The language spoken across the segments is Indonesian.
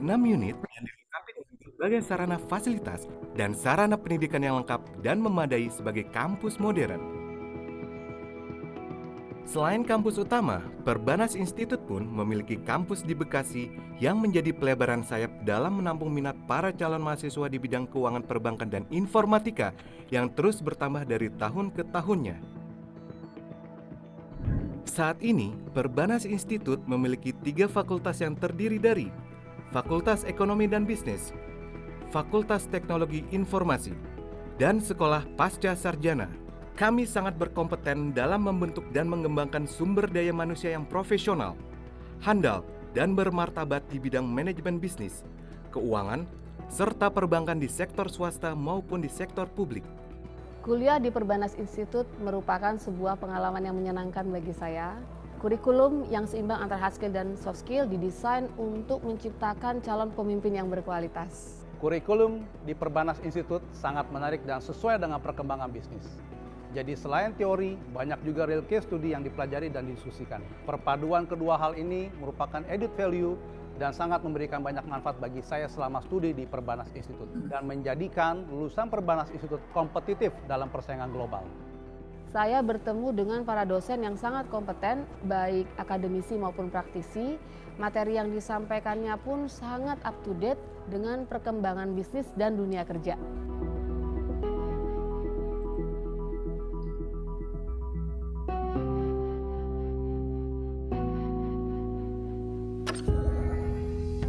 6 unit yang dilengkapi dengan berbagai sarana fasilitas dan sarana pendidikan yang lengkap dan memadai sebagai kampus modern. Selain kampus utama, Perbanas Institute pun memiliki kampus di Bekasi yang menjadi pelebaran sayap dalam menampung minat para calon mahasiswa di bidang keuangan perbankan dan informatika yang terus bertambah dari tahun ke tahunnya. Saat ini, Perbanas Institute memiliki 3 fakultas yang terdiri dari Fakultas Ekonomi dan Bisnis, Fakultas Teknologi Informasi, dan Sekolah Pasca Sarjana. Kami sangat berkompeten dalam membentuk dan mengembangkan sumber daya manusia yang profesional, handal, dan bermartabat di bidang manajemen bisnis, keuangan, serta perbankan di sektor swasta maupun di sektor publik. Kuliah di Perbanas Institute merupakan sebuah pengalaman yang menyenangkan bagi saya. Kurikulum yang seimbang antara hard skill dan soft skill didesain untuk menciptakan calon pemimpin yang berkualitas. Kurikulum di Perbanas Institute sangat menarik dan sesuai dengan perkembangan bisnis. Jadi selain teori, banyak juga real case study yang dipelajari dan didiskusikan. Perpaduan kedua hal ini merupakan added value dan sangat memberikan banyak manfaat bagi saya selama studi di Perbanas Institute dan menjadikan lulusan Perbanas Institute kompetitif dalam persaingan global. Saya bertemu dengan para dosen yang sangat kompeten, baik akademisi maupun praktisi. Materi yang disampaikannya pun sangat up to date dengan perkembangan bisnis dan dunia kerja.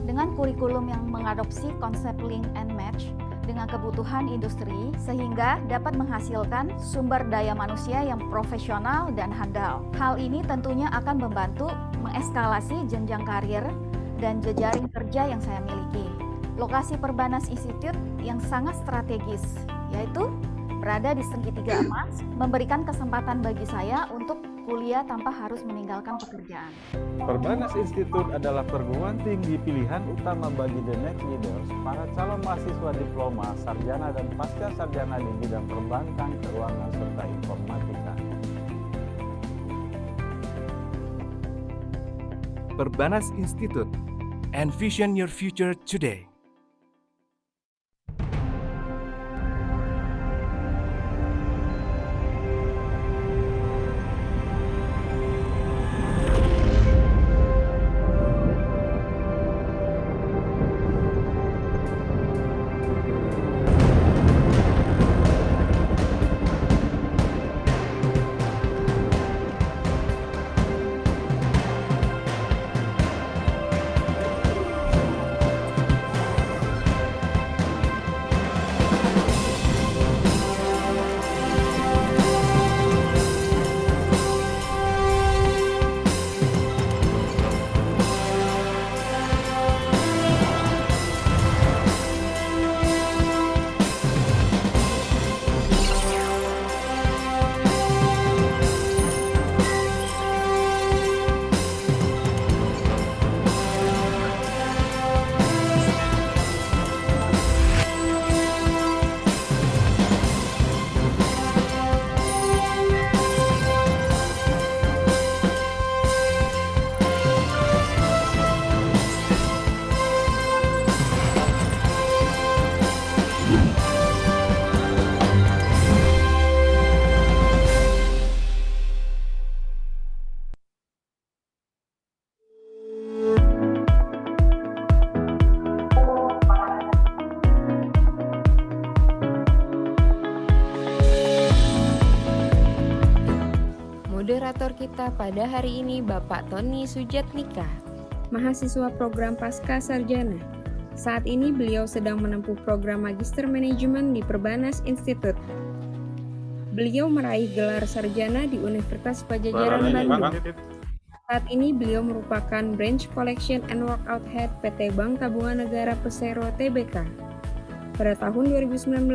Dengan kurikulum yang mengadopsi konsep link and match dengan kebutuhan industri sehingga dapat menghasilkan sumber daya manusia yang profesional dan handal. Hal ini tentunya akan membantu mengeskalasi jenjang karir dan jejaring kerja yang saya miliki. Lokasi Perbanas Institute yang sangat strategis, yaitu berada di segitiga emas, memberikan kesempatan bagi saya untuk kuliah tanpa harus meninggalkan pekerjaan. Perbanas Institute adalah perguruan tinggi pilihan utama bagi the next leaders, para calon mahasiswa diploma, sarjana, dan pasca sarjana di bidang perbankan, keuangan, serta informatika. Perbanas Institute, envision your future today. Moderator kita pada hari ini Bapak Tony Sujatmika, mahasiswa program Pasca Sarjana. Saat ini beliau sedang menempuh program Magister Manajemen di Perbanas Institute. Beliau meraih gelar sarjana di Universitas Padjadjaran Bandung. Saat ini beliau merupakan Branch Collection and Workout Head PT Bank Tabungan Negara Persero Tbk. Pada tahun 2019,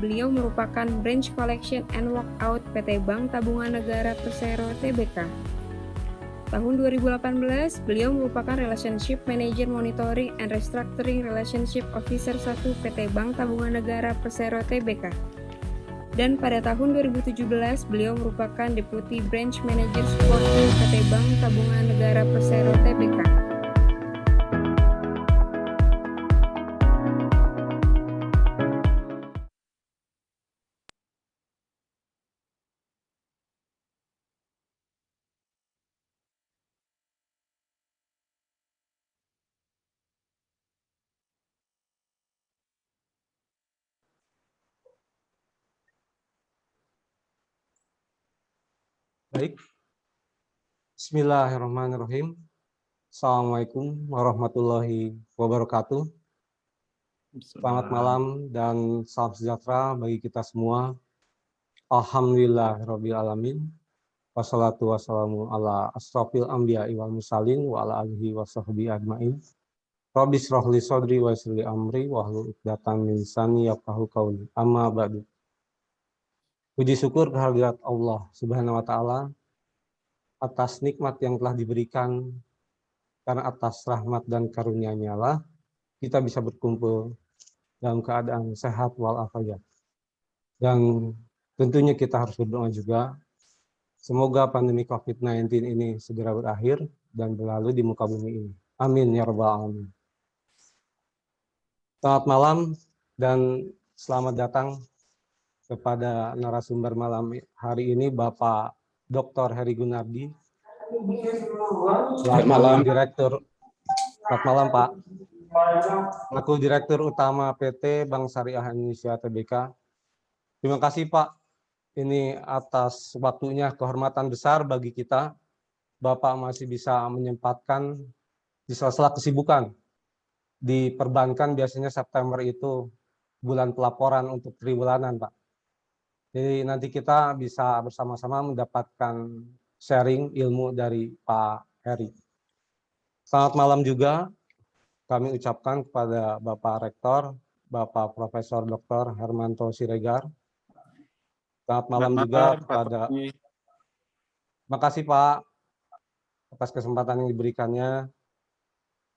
beliau merupakan Branch Collection and Workout PT Bank Tabungan Negara Persero Tbk. Tahun 2018, beliau merupakan Relationship Manager Monitoring and Restructuring Relationship Officer 1 PT Bank Tabungan Negara Persero Tbk. Dan pada tahun 2017, beliau merupakan Deputy Branch Manager Supporting PT Bank Tabungan Negara Persero Tbk. Baik, Bismillahirrahmanirrahim. Assalamualaikum warahmatullahi wabarakatuh. Selamat malam dan salam sejahtera bagi kita semua. Alhamdulillahirabbil alamin. Wassalatu wassalamu ala asrofil anbiya wal mursalin wa ala alihi wa sahbihi ajmain. Rabbi shrah li sadri wa yassir li amri wahlul 'uqdatam min lisani yafqahu qawli. Amma ba'du. Puji syukur kehadirat Allah Subhanahu wa taala atas nikmat yang telah diberikan, karena atas rahmat dan karunia-Nya lah kita bisa berkumpul dalam keadaan sehat walafiat. Dan tentunya kita harus berdoa juga, semoga pandemi COVID-19 ini segera berakhir dan berlalu di muka bumi ini. Amin ya rabbal alamin. Selamat malam dan selamat datang kepada narasumber malam hari ini, Bapak Dr. Heri Gunardi, selaku Direktur. Selamat malam, Pak. Selaku Direktur Utama PT Bank Syariah Indonesia Tbk. Terima kasih, Pak. Ini atas waktunya, kehormatan besar bagi kita. Bapak masih bisa menyempatkan di sela-sela kesibukan. Di perbankan biasanya September itu bulan pelaporan untuk triwulan, Pak. Jadi nanti kita bisa bersama-sama mendapatkan sharing ilmu dari Pak Heri. Selamat malam juga kami ucapkan kepada Bapak Rektor, Bapak Profesor Dr. Hermanto Siregar. Selamat malam juga kepada, terima kasih Pak atas kesempatan yang diberikannya.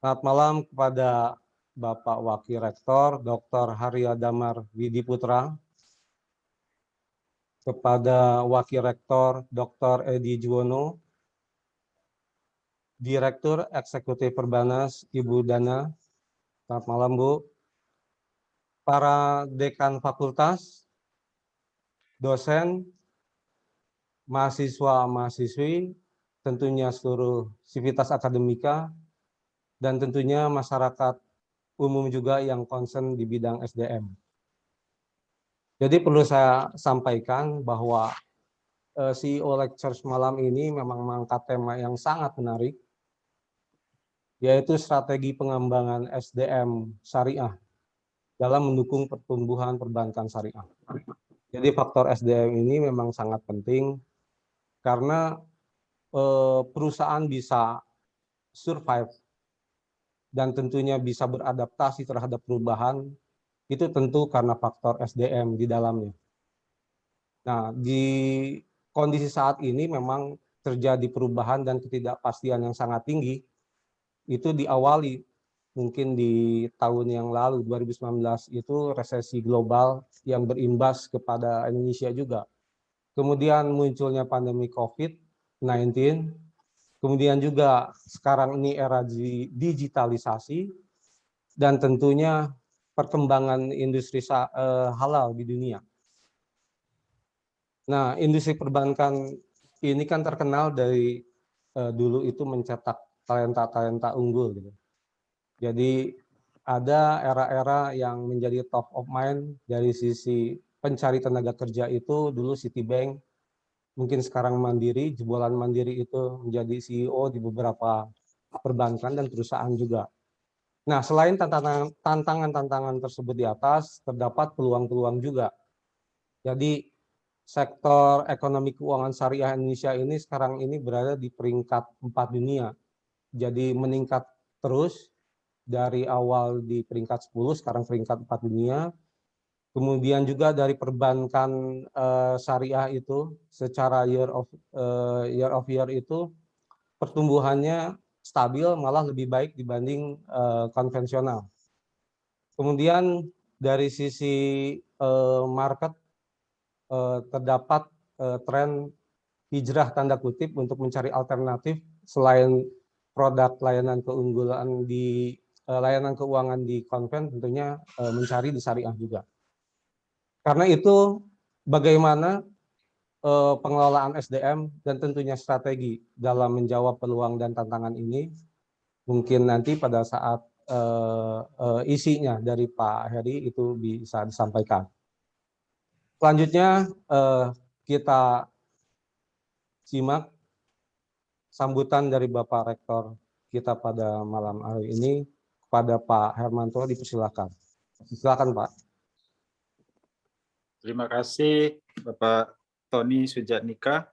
Selamat malam kepada Bapak Wakil Rektor, Dr. Harya Damar Widi Putra, kepada Wakil Rektor Dr. Edi Juwono, Direktur Eksekutif Perbanas Ibu Dana. Selamat malam, Bu. Para dekan fakultas, dosen, mahasiswa-mahasiswi, tentunya seluruh sivitas akademika, dan tentunya masyarakat umum juga yang concern di bidang SDM. Jadi perlu saya sampaikan bahwa CEO Lectures malam ini memang mengangkat tema yang sangat menarik, yaitu strategi pengembangan SDM syariah dalam mendukung pertumbuhan perbankan syariah. Jadi faktor SDM ini memang sangat penting karena perusahaan bisa survive dan tentunya bisa beradaptasi terhadap perubahan, itu tentu karena faktor SDM di dalamnya. Nah, di kondisi saat ini memang terjadi perubahan dan ketidakpastian yang sangat tinggi. Itu diawali mungkin di tahun yang lalu, 2019, itu resesi global yang berimbas kepada Indonesia juga. Kemudian munculnya pandemi COVID-19, kemudian juga sekarang ini era digitalisasi, dan tentunya perkembangan industri halal di dunia. Nah, industri perbankan ini kan terkenal dari dulu itu mencetak talenta-talenta unggul, gitu. Jadi ada era-era yang menjadi top of mind dari sisi pencari tenaga kerja itu dulu Citibank, mungkin sekarang Mandiri, jebolan Mandiri itu menjadi CEO di beberapa perbankan dan perusahaan juga. Nah, selain tantangan-tantangan tersebut di atas, terdapat peluang-peluang juga. Jadi, sektor ekonomi keuangan syariah Indonesia ini sekarang ini berada di peringkat 4 dunia. Jadi, meningkat terus dari awal di peringkat 10, sekarang peringkat 4 dunia. Kemudian juga dari perbankan syariah itu, secara year of year itu, pertumbuhannya stabil, malah lebih baik dibanding konvensional. Kemudian dari sisi market terdapat tren hijrah tanda kutip untuk mencari alternatif selain produk layanan keunggulan di layanan keuangan di konven, tentunya mencari di syariah juga. Karena itu bagaimana pengelolaan SDM dan tentunya strategi dalam menjawab peluang dan tantangan ini, mungkin nanti pada saat isinya dari Pak Heri itu bisa disampaikan. Selanjutnya kita simak sambutan dari Bapak Rektor kita pada malam hari ini. Kepada Pak Hermanto dipersilakan. Silakan Pak. Terima kasih Bapak Tony Sujatnika.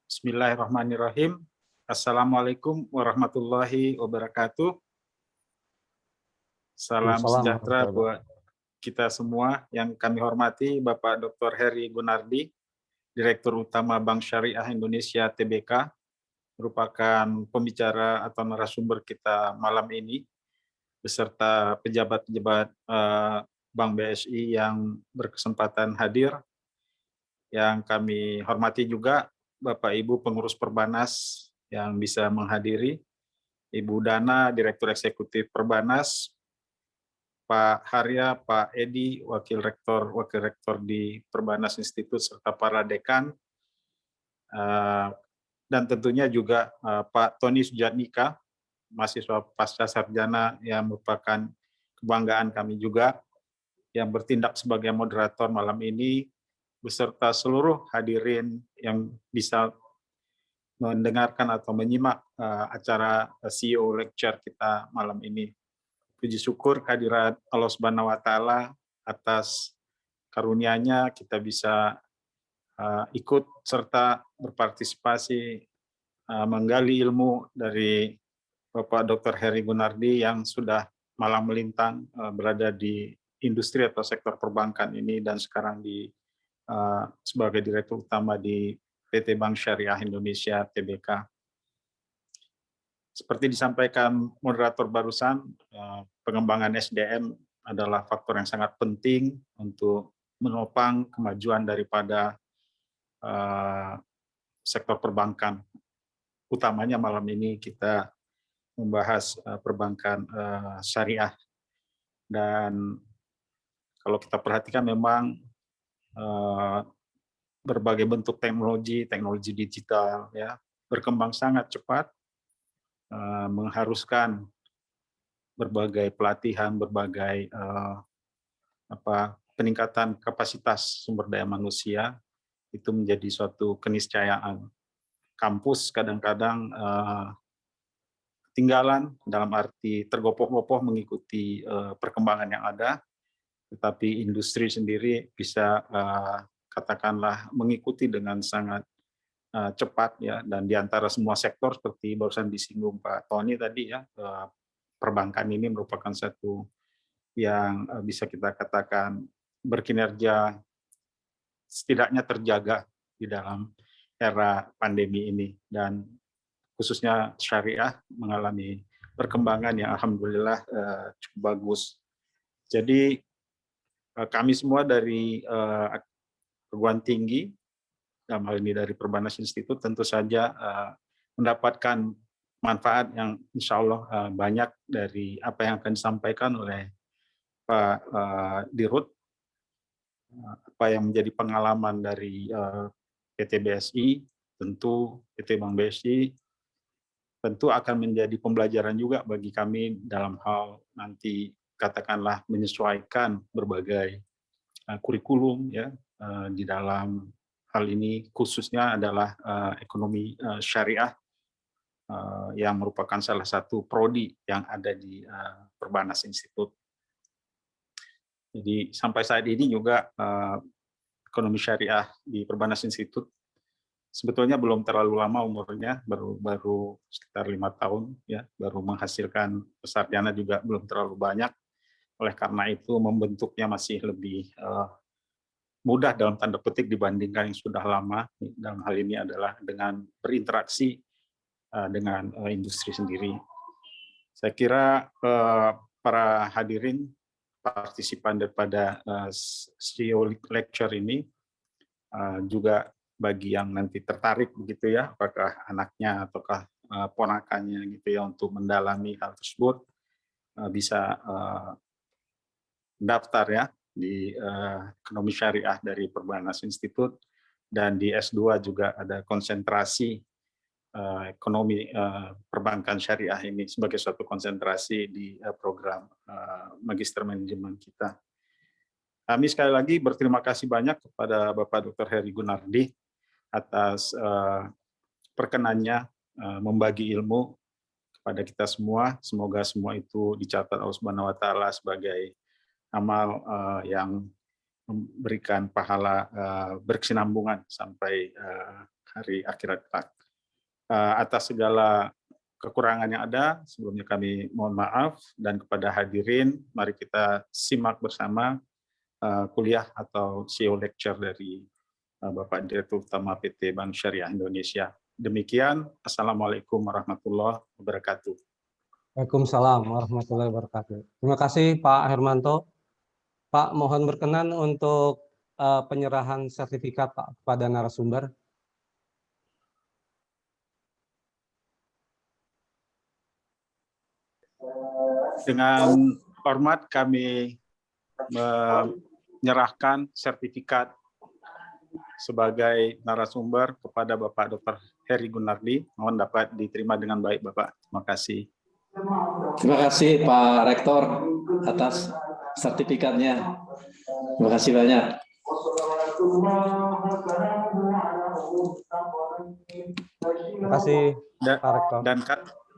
Bismillahirrahmanirrahim. Assalamualaikum warahmatullahi wabarakatuh. Salam sejahtera buat kita semua. Yang kami hormati Bapak Dr. Heri Gunardi, Direktur Utama Bank Syariah Indonesia TBK, merupakan pembicara atau narasumber kita malam ini, beserta pejabat-pejabat Bank BSI yang berkesempatan hadir. Yang kami hormati juga Bapak Ibu pengurus Perbanas yang bisa menghadiri, Ibu Dana, Direktur Eksekutif Perbanas, Pak Harya, Pak Edi, Wakil Rektor di Perbanas Institut, serta para dekan, dan tentunya juga Pak Tony Sujatnika, mahasiswa pasca sarjana yang merupakan kebanggaan kami juga, yang bertindak sebagai moderator malam ini, beserta seluruh hadirin yang bisa mendengarkan atau menyimak acara CEO Lecture kita malam ini. Puji syukur kehadirat Allah Subhanahu wa Ta'ala atas karunia-Nya kita bisa ikut serta berpartisipasi menggali ilmu dari Bapak Dr. Heri Gunardi yang sudah malang melintang berada di industri atau sektor perbankan ini dan sekarang sebagai Direktur Utama di PT Bank Syariah Indonesia TBK. Seperti disampaikan moderator barusan, pengembangan SDM adalah faktor yang sangat penting untuk menopang kemajuan daripada sektor perbankan. Utamanya malam ini kita membahas perbankan syariah. Dan kalau kita perhatikan memang berbagai bentuk teknologi digital ya berkembang sangat cepat, mengharuskan berbagai pelatihan, berbagai peningkatan kapasitas sumber daya manusia itu menjadi suatu keniscayaan. Kampus kadang-kadang ketinggalan dalam arti tergopoh-gopoh mengikuti perkembangan yang ada, tetapi industri sendiri bisa katakanlah mengikuti dengan sangat cepat ya, dan di antara semua sektor seperti barusan disinggung Pak Tony tadi ya, perbankan ini merupakan satu yang bisa kita katakan berkinerja setidaknya terjaga di dalam era pandemi ini, dan khususnya syariah mengalami perkembangan yang alhamdulillah cukup bagus. Jadi kami semua dari perguruan tinggi, dalam hal ini dari Perbanas Institut, tentu saja mendapatkan manfaat yang insya Allah banyak dari apa yang akan disampaikan oleh Pak Dirut, apa yang menjadi pengalaman dari PT BSI, tentu PT Bank BSI, tentu akan menjadi pembelajaran juga bagi kami dalam hal nanti katakanlah menyesuaikan berbagai kurikulum ya di dalam hal ini, khususnya adalah ekonomi syariah yang merupakan salah satu prodi yang ada di Perbanas Institut. Jadi sampai saat ini juga ekonomi syariah di Perbanas Institut sebetulnya belum terlalu lama umurnya, baru sekitar 5 tahun ya, baru menghasilkan sarjana juga belum terlalu banyak. Oleh karena itu membentuknya masih lebih mudah dalam tanda petik dibandingkan yang sudah lama. Dalam hal ini adalah dengan berinteraksi dengan industri sendiri. Saya kira para hadirin partisipan daripada CEO Lecture ini juga bagi yang nanti tertarik begitu ya, apakah anaknya ataukah ponakannya gitu ya untuk mendalami hal tersebut, bisa daftar ya di ekonomi syariah dari Perbanas Institut, dan di S2 juga ada konsentrasi ekonomi perbankan syariah ini sebagai suatu konsentrasi di program magister manajemen kita. Kami sekali lagi berterima kasih banyak kepada Bapak Dr. Heri Gunardi atas perkenannya membagi ilmu kepada kita semua. Semoga semua itu dicatat Allah Subhanahu wa taala sebagai amal yang memberikan pahala berkesinambungan sampai hari akhirat kelak. Atas segala kekurangan yang ada, sebelumnya kami mohon maaf, dan kepada hadirin, mari kita simak bersama kuliah atau CEO lecture dari Bapak Direktur Utama PT Bank Syariah Indonesia. Demikian, Assalamualaikum warahmatullahi wabarakatuh. Waalaikumsalam warahmatullahi wabarakatuh. Terima kasih Pak Hermanto. Pak, mohon berkenan untuk penyerahan sertifikat Pak kepada narasumber. Dengan hormat kami menyerahkan sertifikat sebagai narasumber kepada Bapak Dr. Heri Gunardi. Mohon dapat diterima dengan baik, Bapak. Terima kasih. Terima kasih Pak Rektor atas sertifikatnya. Terima kasih banyak. Terima kasih Pak Rektor.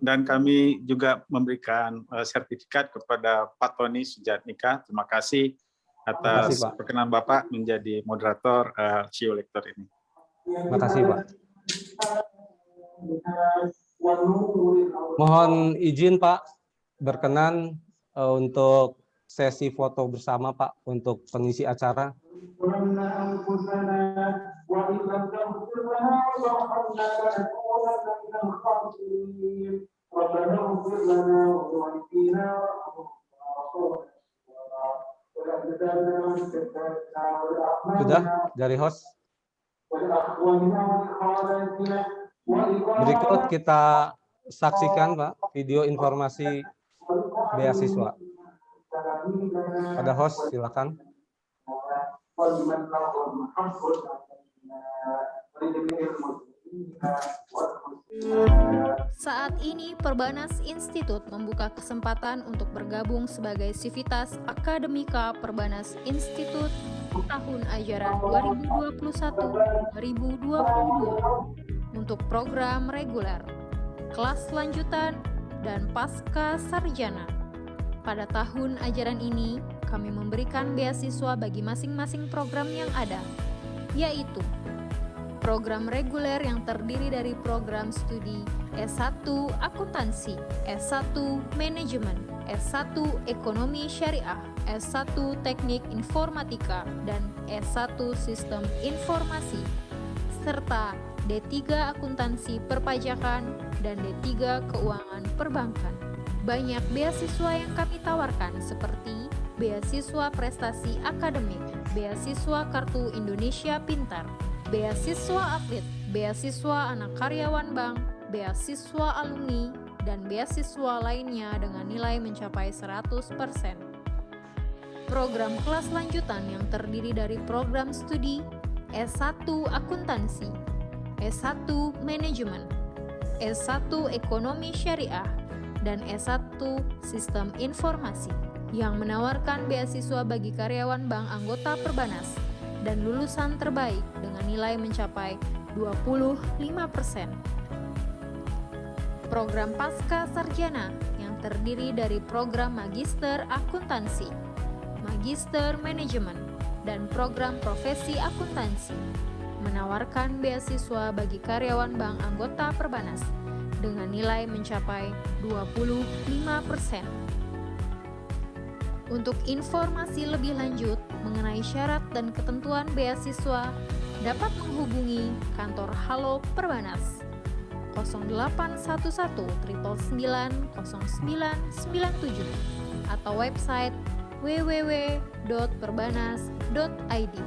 Dan kami juga memberikan sertifikat kepada Pak Tony Sujatnika. Terima kasih atas perkenan Bapak menjadi moderator CEO Lecture ini. Terima kasih Pak. Mohon izin Pak, berkenan untuk sesi foto bersama Pak untuk pengisi acara. Sudah dari host. Berikut kita saksikan Pak video informasi beasiswa. Pada host silakan. Saat ini Perbanas Institut membuka kesempatan untuk bergabung sebagai Sivitas Akademika Perbanas Institut tahun ajaran 2021-2022 untuk program reguler, kelas lanjutan, dan pasca sarjana. Pada tahun ajaran ini, kami memberikan beasiswa bagi masing-masing program yang ada, yaitu program reguler yang terdiri dari program studi S1 Akuntansi, S1 Manajemen, S1 Ekonomi Syariah, S1 Teknik Informatika, dan S1 Sistem Informasi, serta D3 Akuntansi Perpajakan dan D3 Keuangan Perbankan. Banyak beasiswa yang kami tawarkan seperti beasiswa prestasi akademik, beasiswa Kartu Indonesia Pintar, beasiswa atlet, beasiswa anak karyawan bank, beasiswa alumni, dan beasiswa lainnya dengan nilai mencapai 100%. Program kelas lanjutan yang terdiri dari program studi S1 Akuntansi, S1 Manajemen, S1 Ekonomi Syariah, dan S1 Sistem Informasi yang menawarkan beasiswa bagi karyawan bank anggota Perbanas dan lulusan terbaik dengan nilai mencapai 25%. Program Pasca Sarjana yang terdiri dari program Magister Akuntansi, Magister Manajemen, dan program Profesi Akuntansi menawarkan beasiswa bagi karyawan bank anggota Perbanas dengan nilai mencapai 25%. Untuk informasi lebih lanjut mengenai syarat dan ketentuan beasiswa, dapat menghubungi kantor Halo Perbanas 0811 999 0997 atau website www.perbanas.id.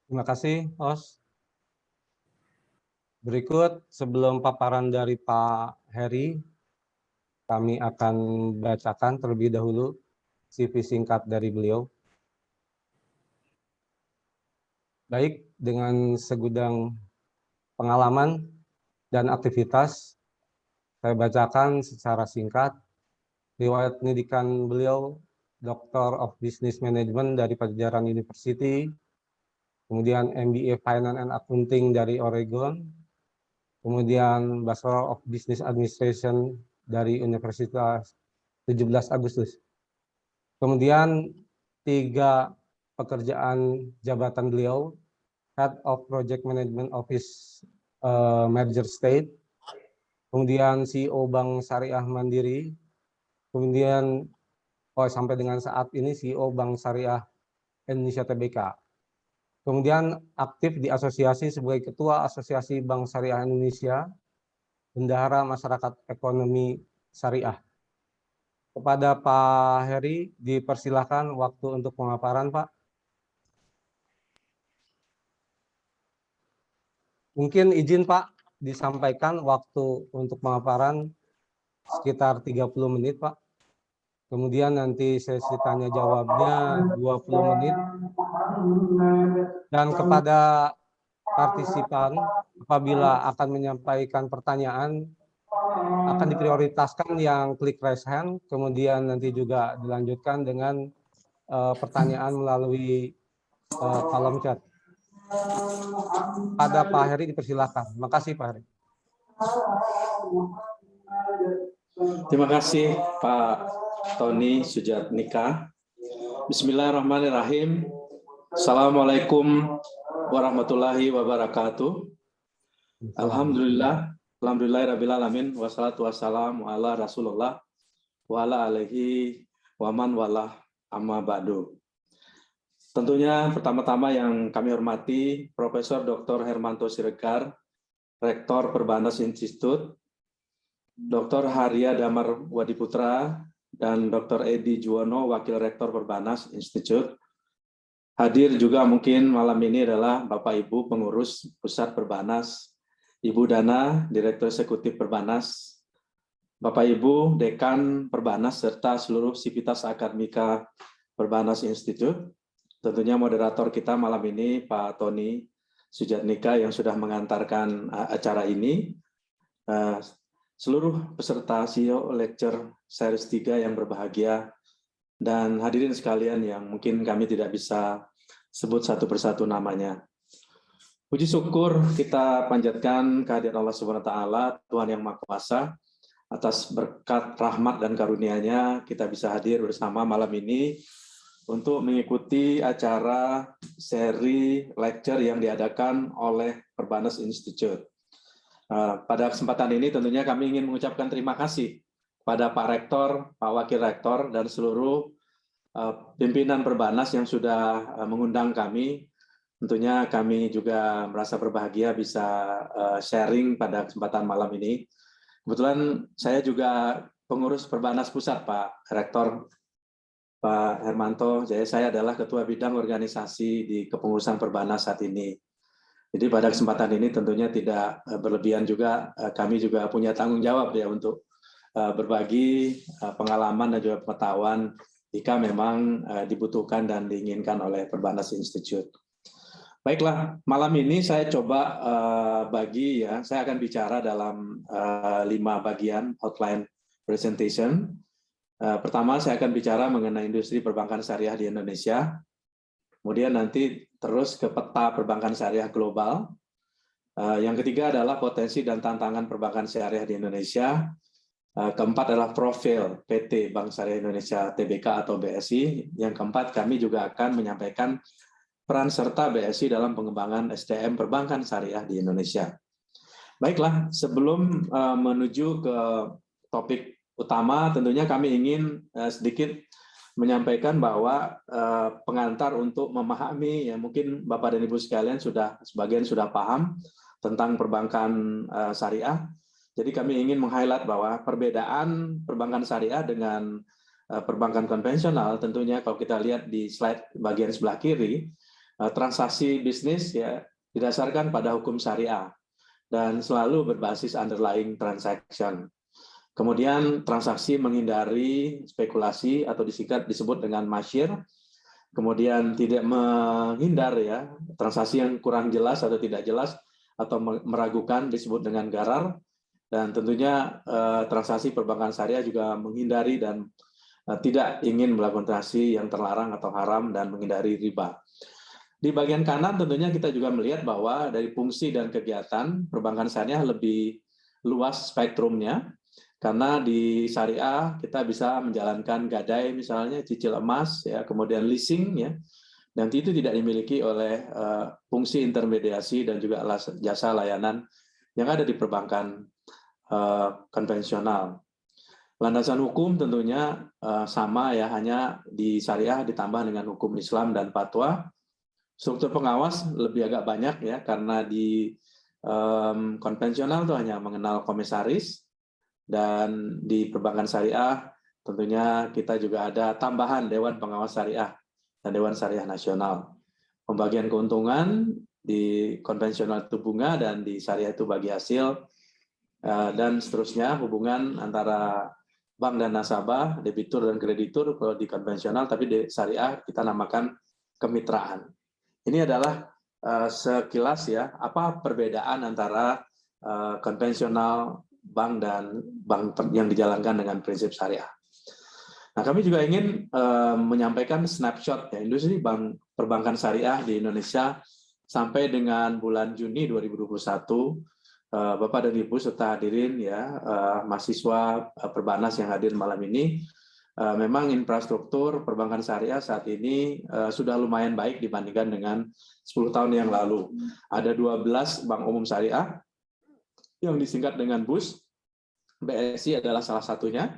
Terima kasih, host. Berikut, sebelum paparan dari Pak Heri, kami akan bacakan terlebih dahulu CV singkat dari beliau. baik dengan segudang pengalaman dan aktivitas. Saya bacakan secara singkat. Riwayat pendidikan beliau Doctor of Business Management dari Pajajaran University, kemudian MBA Finance and Accounting dari Oregon, kemudian Bachelor of Business Administration dari Universitas 17 Agustus. Kemudian 3 pekerjaan jabatan beliau, Head of Project Management Office Merger State, kemudian CEO Bank Syariah Mandiri, kemudian sampai dengan saat ini CEO Bank Syariah Indonesia Tbk. Kemudian aktif di asosiasi sebagai Ketua Asosiasi Bank Syariah Indonesia, Bendahara Masyarakat Ekonomi Syariah. Kepada Pak Heri, dipersilahkan waktu untuk pemaparan, Pak. Mungkin izin Pak, disampaikan waktu untuk pemaparan sekitar 30 menit, Pak. Kemudian nanti sesi tanya jawabnya 20 menit. Dan kepada partisipan, apabila akan menyampaikan pertanyaan, akan diprioritaskan yang klik raise hand, kemudian nanti juga dilanjutkan dengan pertanyaan melalui kolom chat. Pada Pak Heri dipersilakan. Terima kasih Pak Heri. Terima kasih Pak Tony Sujatmika. Bismillahirrahmanirrahim. Assalamualaikum warahmatullahi wabarakatuh. Alhamdulillahirrabbilalamin. Wassalatu wassalamu ala Rasulullah wa ala alihi wa man walah amma ba'du. Tentunya pertama-tama yang kami hormati Profesor Dr. Hermanto Siregar, Rektor Perbanas Institute, Dr. Haria Damar Wadiputra, dan Dr. Edi Juwono, Wakil Rektor Perbanas Institute. Hadir juga mungkin malam ini adalah Bapak Ibu Pengurus Pusat Perbanas, Ibu Dana, Direktur Eksekutif Perbanas, Bapak Ibu Dekan Perbanas, serta seluruh sivitas akademika Perbanas Institute. Tentunya moderator kita malam ini Pak Tony Sujatmika yang sudah mengantarkan acara ini. Seluruh peserta CEO Lecture Series 3 yang berbahagia, dan hadirin sekalian yang mungkin kami tidak bisa sebut satu persatu namanya. Puji syukur kita panjatkan kehadiran Allah Subhanahu wa taala, Tuhan yang Maha Kuasa, atas berkat rahmat dan karunia-Nya kita bisa hadir bersama malam ini untuk mengikuti acara seri lecture yang diadakan oleh Perbanas Institute. Pada kesempatan ini tentunya kami ingin mengucapkan terima kasih pada Pak Rektor, Pak Wakil Rektor, dan seluruh pimpinan Perbanas yang sudah mengundang kami. Tentunya kami juga merasa berbahagia bisa sharing pada kesempatan malam ini. Kebetulan saya juga pengurus Perbanas Pusat, Pak Rektor, Pak Hermanto. Jadi saya adalah Ketua Bidang Organisasi di Kepengurusan Perbanas saat ini. Jadi pada kesempatan ini tentunya tidak berlebihan juga, kami juga punya tanggung jawab ya untuk berbagi pengalaman dan juga pengetahuan jika memang dibutuhkan dan diinginkan oleh Perbanas Institute. Baiklah, malam ini saya coba bagi ya, saya akan bicara dalam 5 bagian outline presentation. Pertama saya akan bicara mengenai industri perbankan syariah di Indonesia. Kemudian nanti terus ke peta perbankan syariah global. Yang ketiga adalah potensi dan tantangan perbankan syariah di Indonesia. Keempat adalah profil PT Bank Syariah Indonesia Tbk atau BSI. Yang keempat, kami juga akan menyampaikan peran serta BSI dalam pengembangan SDM perbankan syariah di Indonesia. Baiklah, sebelum menuju ke topik utama, tentunya kami ingin sedikit menyampaikan bahwa pengantar untuk memahami, ya mungkin Bapak dan Ibu sekalian sebagian sudah paham tentang perbankan syariah. Jadi kami ingin meng-highlight bahwa perbedaan perbankan syariah dengan perbankan konvensional, tentunya kalau kita lihat di slide bagian sebelah kiri, transaksi bisnis ya didasarkan pada hukum syariah dan selalu berbasis underlying transaction. Kemudian transaksi menghindari spekulasi atau disingkat disebut dengan masyir. kemudian tidak menghindar ya transaksi yang kurang jelas atau tidak jelas atau meragukan disebut dengan gharar, dan tentunya transaksi perbankan syariah juga menghindari dan tidak ingin melakukan transaksi yang terlarang atau haram dan menghindari riba. Di bagian kanan tentunya kita juga melihat bahwa dari fungsi dan kegiatan perbankan syariah lebih luas spektrumnya, karena di syariah kita bisa menjalankan gadai misalnya, cicil emas, ya, kemudian leasing, ya, dan itu tidak dimiliki oleh fungsi intermediasi dan juga jasa layanan yang ada di perbankan konvensional. Landasan hukum tentunya sama ya, hanya di syariah ditambah dengan hukum Islam dan fatwa. Struktur pengawas lebih agak banyak ya, karena di konvensional itu hanya mengenal komisaris, dan di perbankan syariah tentunya kita juga ada tambahan Dewan Pengawas Syariah dan Dewan Syariah Nasional. Pembagian keuntungan di konvensional itu bunga, dan di syariah itu bagi hasil, dan seterusnya. Hubungan antara bank dan nasabah, debitur dan kreditur kalau di konvensional, tapi di syariah kita namakan kemitraan. Ini adalah sekilas ya, apa perbedaan antara konvensional bank dan bank yang dijalankan dengan prinsip syariah. Nah, kami juga ingin menyampaikan snapshot ya, industri perbankan syariah di Indonesia sampai dengan bulan Juni 2021. Bapak dan Ibu serta hadirin ya, mahasiswa Perbanas yang hadir malam ini, memang infrastruktur perbankan syariah saat ini sudah lumayan baik dibandingkan dengan 10 tahun yang lalu. Ada 12 bank umum syariah yang disingkat dengan BUS, BSI adalah salah satunya.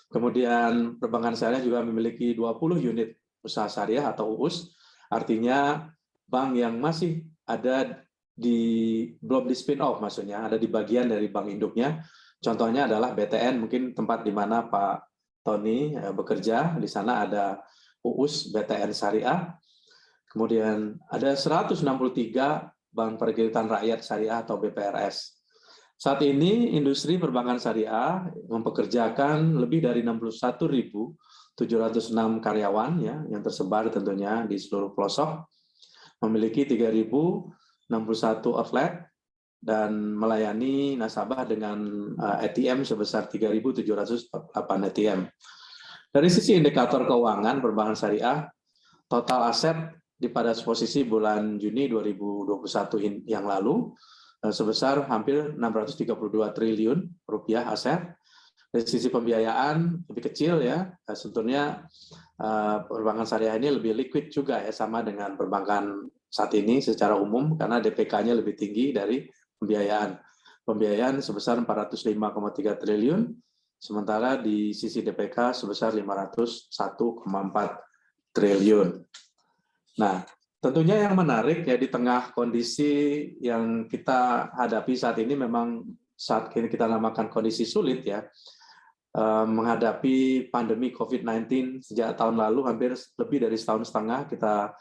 Kemudian perbankan syariah juga memiliki 20 unit usaha syariah atau UUS, artinya bank yang masih ada belum di spin off, maksudnya ada di bagian dari bank induknya. Contohnya adalah BTN, mungkin tempat di mana Pak Tony bekerja, di sana ada UUS BTN Syariah. Kemudian ada 163 Bank Perkreditan Rakyat Syariah atau BPRS. Saat ini industri perbankan syariah mempekerjakan lebih dari 61.706 karyawan ya, yang tersebar tentunya di seluruh pelosok, memiliki 3.061 outlet, dan melayani nasabah dengan ATM sebesar 3.748 ATM. Dari sisi indikator keuangan perbankan syariah, total aset di pada posisi bulan Juni 2021 yang lalu sebesar hampir 632 triliun rupiah aset. Dari sisi pembiayaan lebih kecil ya, sebetulnya perbankan syariah ini lebih liquid juga ya, sama dengan perbankan saat ini secara umum, karena DPK-nya lebih tinggi dari pembiayaan. Pembiayaan sebesar 405,3 triliun, sementara di sisi DPK sebesar 501,4 triliun. Nah, tentunya yang menarik ya, di tengah kondisi yang kita hadapi saat ini, memang saat ini kita namakan kondisi sulit ya, menghadapi pandemi COVID-19 sejak tahun lalu, hampir lebih dari setahun setengah kita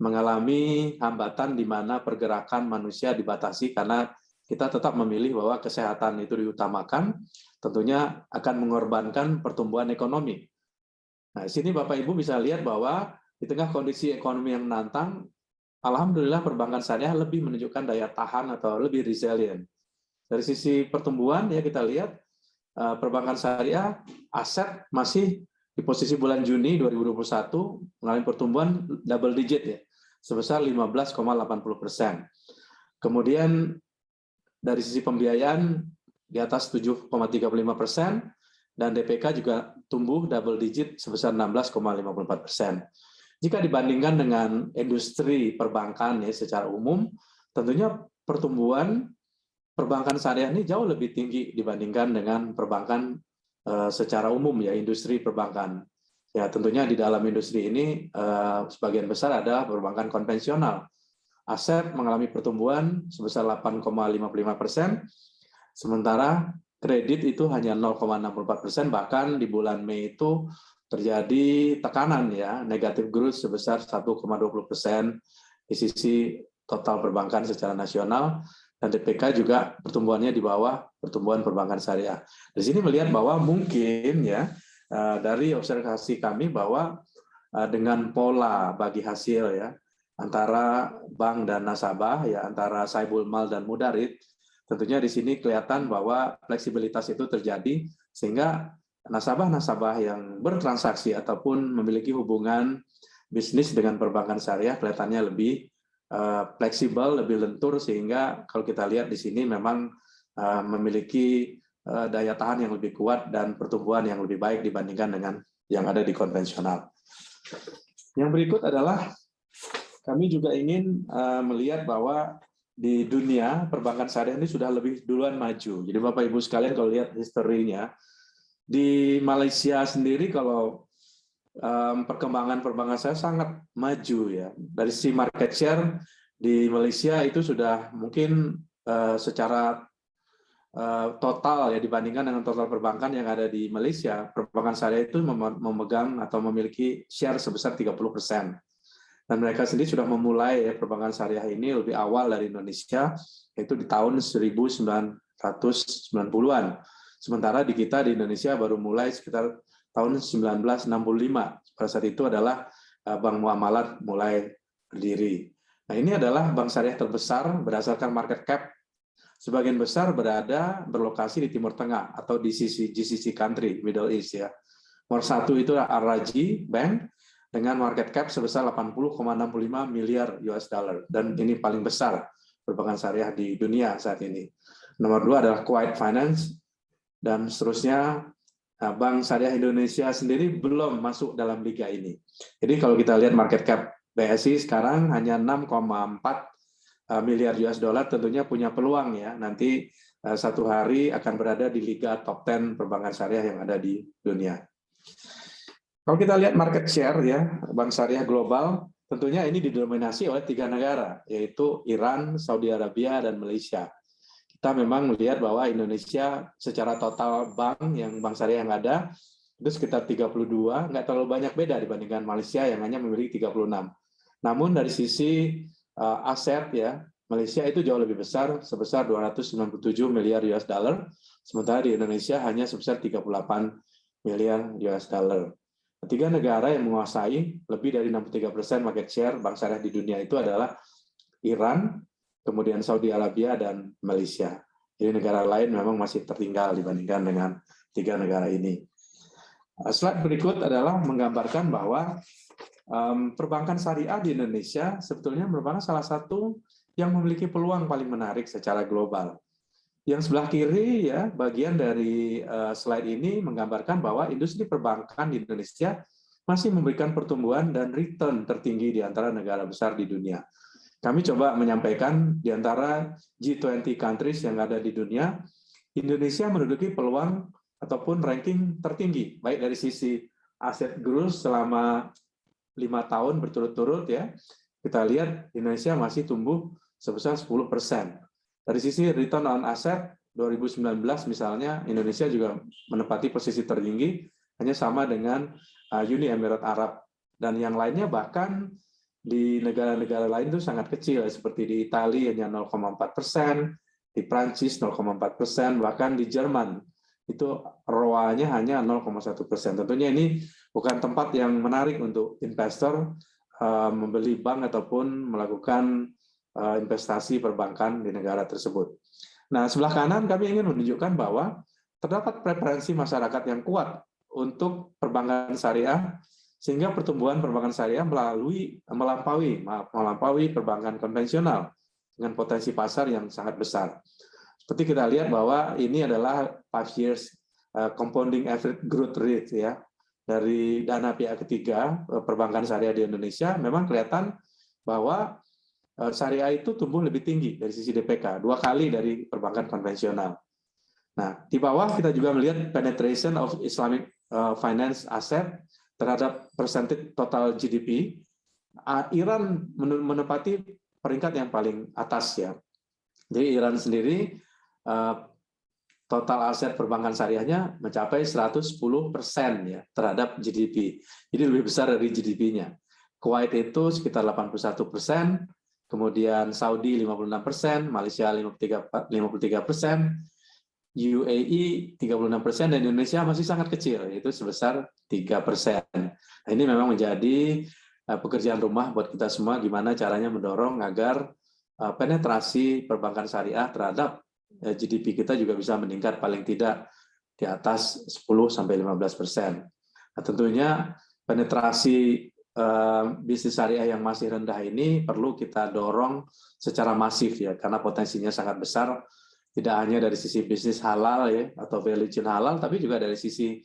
mengalami hambatan di mana pergerakan manusia dibatasi, karena kita tetap memilih bahwa kesehatan itu diutamakan, tentunya akan mengorbankan pertumbuhan ekonomi. Nah, di sini Bapak Ibu bisa lihat bahwa di tengah kondisi ekonomi yang menantang, alhamdulillah perbankan syariah lebih menunjukkan daya tahan atau lebih resilient. Dari sisi pertumbuhan ya, kita lihat perbankan syariah aset masih di posisi bulan Juni 2021 mengalami pertumbuhan double digit ya, sebesar 15,80%. Kemudian dari sisi pembiayaan di atas 7,35%, dan DPK juga tumbuh double digit sebesar 16,54%. Jika dibandingkan dengan industri perbankan ya secara umum, tentunya pertumbuhan perbankan syariah ini jauh lebih tinggi dibandingkan dengan perbankan secara umum ya, industri perbankan. Ya, tentunya di dalam industri ini sebagian besar adalah perbankan konvensional. Aset mengalami pertumbuhan sebesar 8,55%, sementara kredit itu hanya 0,64%, bahkan di bulan Mei itu terjadi tekanan ya, negatif growth sebesar 1,20% di sisi total perbankan secara nasional, dan DPK juga pertumbuhannya di bawah pertumbuhan perbankan syariah. Di sini melihat bahwa mungkin ya, dari observasi kami bahwa dengan pola bagi hasil ya antara bank dan nasabah ya, antara Saibul Mal dan Mudarit. Tentunya di sini kelihatan bahwa fleksibilitas itu terjadi sehingga nasabah-nasabah yang bertransaksi ataupun memiliki hubungan bisnis dengan perbankan syariah kelihatannya lebih fleksibel, lebih lentur, sehingga kalau kita lihat di sini memang memiliki daya tahan yang lebih kuat dan pertumbuhan yang lebih baik dibandingkan dengan yang ada di konvensional. Yang berikut adalah kami juga ingin melihat bahwa di dunia perbankan syariah ini sudah lebih duluan maju. Jadi Bapak Ibu sekalian kalau lihat historinya, di Malaysia sendiri kalau perkembangan perbankan syariah sangat maju ya. Dari sisi market share di Malaysia itu sudah mungkin secara total ya, dibandingkan dengan total perbankan yang ada di Malaysia, perbankan syariah itu memegang atau memiliki share sebesar 30%. Dan mereka sendiri sudah memulai ya, perbankan syariah ini lebih awal dari Indonesia, yaitu di tahun 1990-an. Sementara di kita di Indonesia baru mulai sekitar tahun 1965. Pada saat itu adalah Bank Muamalat mulai berdiri. Nah, ini adalah bank syariah terbesar berdasarkan market cap. Sebagian besar berlokasi di Timur Tengah atau di GCC country, Middle East ya. Nomor satu itu Al-Rajhi Bank dengan market cap sebesar 80,65 miliar US dollar, dan ini paling besar perbankan syariah di dunia saat ini. Nomor dua adalah Kuwait Finance, dan seterusnya. Nah, Bank Syariah Indonesia sendiri belum masuk dalam liga ini. Jadi kalau kita lihat market cap BSI sekarang hanya 6,4 miliar US dollar, tentunya punya peluang ya nanti satu hari akan berada di liga top 10 perbankan syariah yang ada di dunia. Kalau kita lihat market share ya, bank syariah global, tentunya ini didominasi oleh 3 negara, yaitu Iran, Saudi Arabia, dan Malaysia. Kita memang melihat bahwa Indonesia secara total bank syariah yang ada, itu sekitar 32, nggak terlalu banyak beda dibandingkan Malaysia yang hanya memiliki 36. Namun dari sisi aset ya, Malaysia itu jauh lebih besar, sebesar 297 miliar US dollar, sementara di Indonesia hanya sebesar 38 miliar US dollar. Ketiga negara yang menguasai lebih dari 63% market share bank syariah di dunia itu adalah Iran, kemudian Saudi Arabia, dan Malaysia. Jadi negara lain memang masih tertinggal dibandingkan dengan 3 negara ini. Slide berikut adalah menggambarkan bahwa perbankan syariah di Indonesia sebetulnya merupakan salah satu yang memiliki peluang paling menarik secara global. Yang sebelah kiri ya, bagian dari slide ini menggambarkan bahwa industri perbankan di Indonesia masih memberikan pertumbuhan dan return tertinggi di antara negara besar di dunia. Kami coba menyampaikan di antara G20 countries yang ada di dunia, Indonesia menduduki peluang ataupun ranking tertinggi, baik dari sisi aset growth selama 5 tahun berturut-turut ya. Kita lihat Indonesia masih tumbuh sebesar 10%. Dari sisi return on asset 2019 misalnya, Indonesia juga menempati posisi tertinggi, hanya sama dengan Uni Emirat Arab. Dan yang lainnya bahkan di negara-negara lain itu sangat kecil, seperti di Italia hanya 0,4%, di Prancis 0,4%, bahkan di Jerman itu ROA-nya hanya 0,1%. Tentunya ini bukan tempat yang menarik untuk investor membeli bank ataupun melakukan investasi perbankan di negara tersebut. Nah, sebelah kanan kami ingin menunjukkan bahwa terdapat preferensi masyarakat yang kuat untuk perbankan syariah, sehingga pertumbuhan perbankan syariah melampaui perbankan konvensional dengan potensi pasar yang sangat besar. Seperti kita lihat bahwa ini adalah 5 years compounding average growth rate ya, dari dana pihak ketiga perbankan syariah di Indonesia. Memang kelihatan bahwa syariah itu tumbuh lebih tinggi dari sisi DPK, 2 kali dari perbankan konvensional. Nah, di bawah kita juga melihat penetration of Islamic finance asset terhadap percentage total GDP. Iran menempati peringkat yang paling atas ya. Jadi Iran sendiri total aset perbankan syariahnya mencapai 110% ya terhadap GDP. Jadi lebih besar dari GDP-nya. Kuwait itu sekitar 81%, kemudian Saudi 56%, Malaysia 53%, UAE 36% dan Indonesia masih sangat kecil, yaitu sebesar 3%. Nah, ini memang menjadi pekerjaan rumah buat kita semua, gimana caranya mendorong agar penetrasi perbankan syariah terhadap GDP kita juga bisa meningkat paling tidak di atas 10-15%. Nah, tentunya penetrasi bisnis syariah yang masih rendah ini perlu kita dorong secara masif ya, karena potensinya sangat besar. Tidak hanya dari sisi bisnis halal ya atau value chain halal, tapi juga dari sisi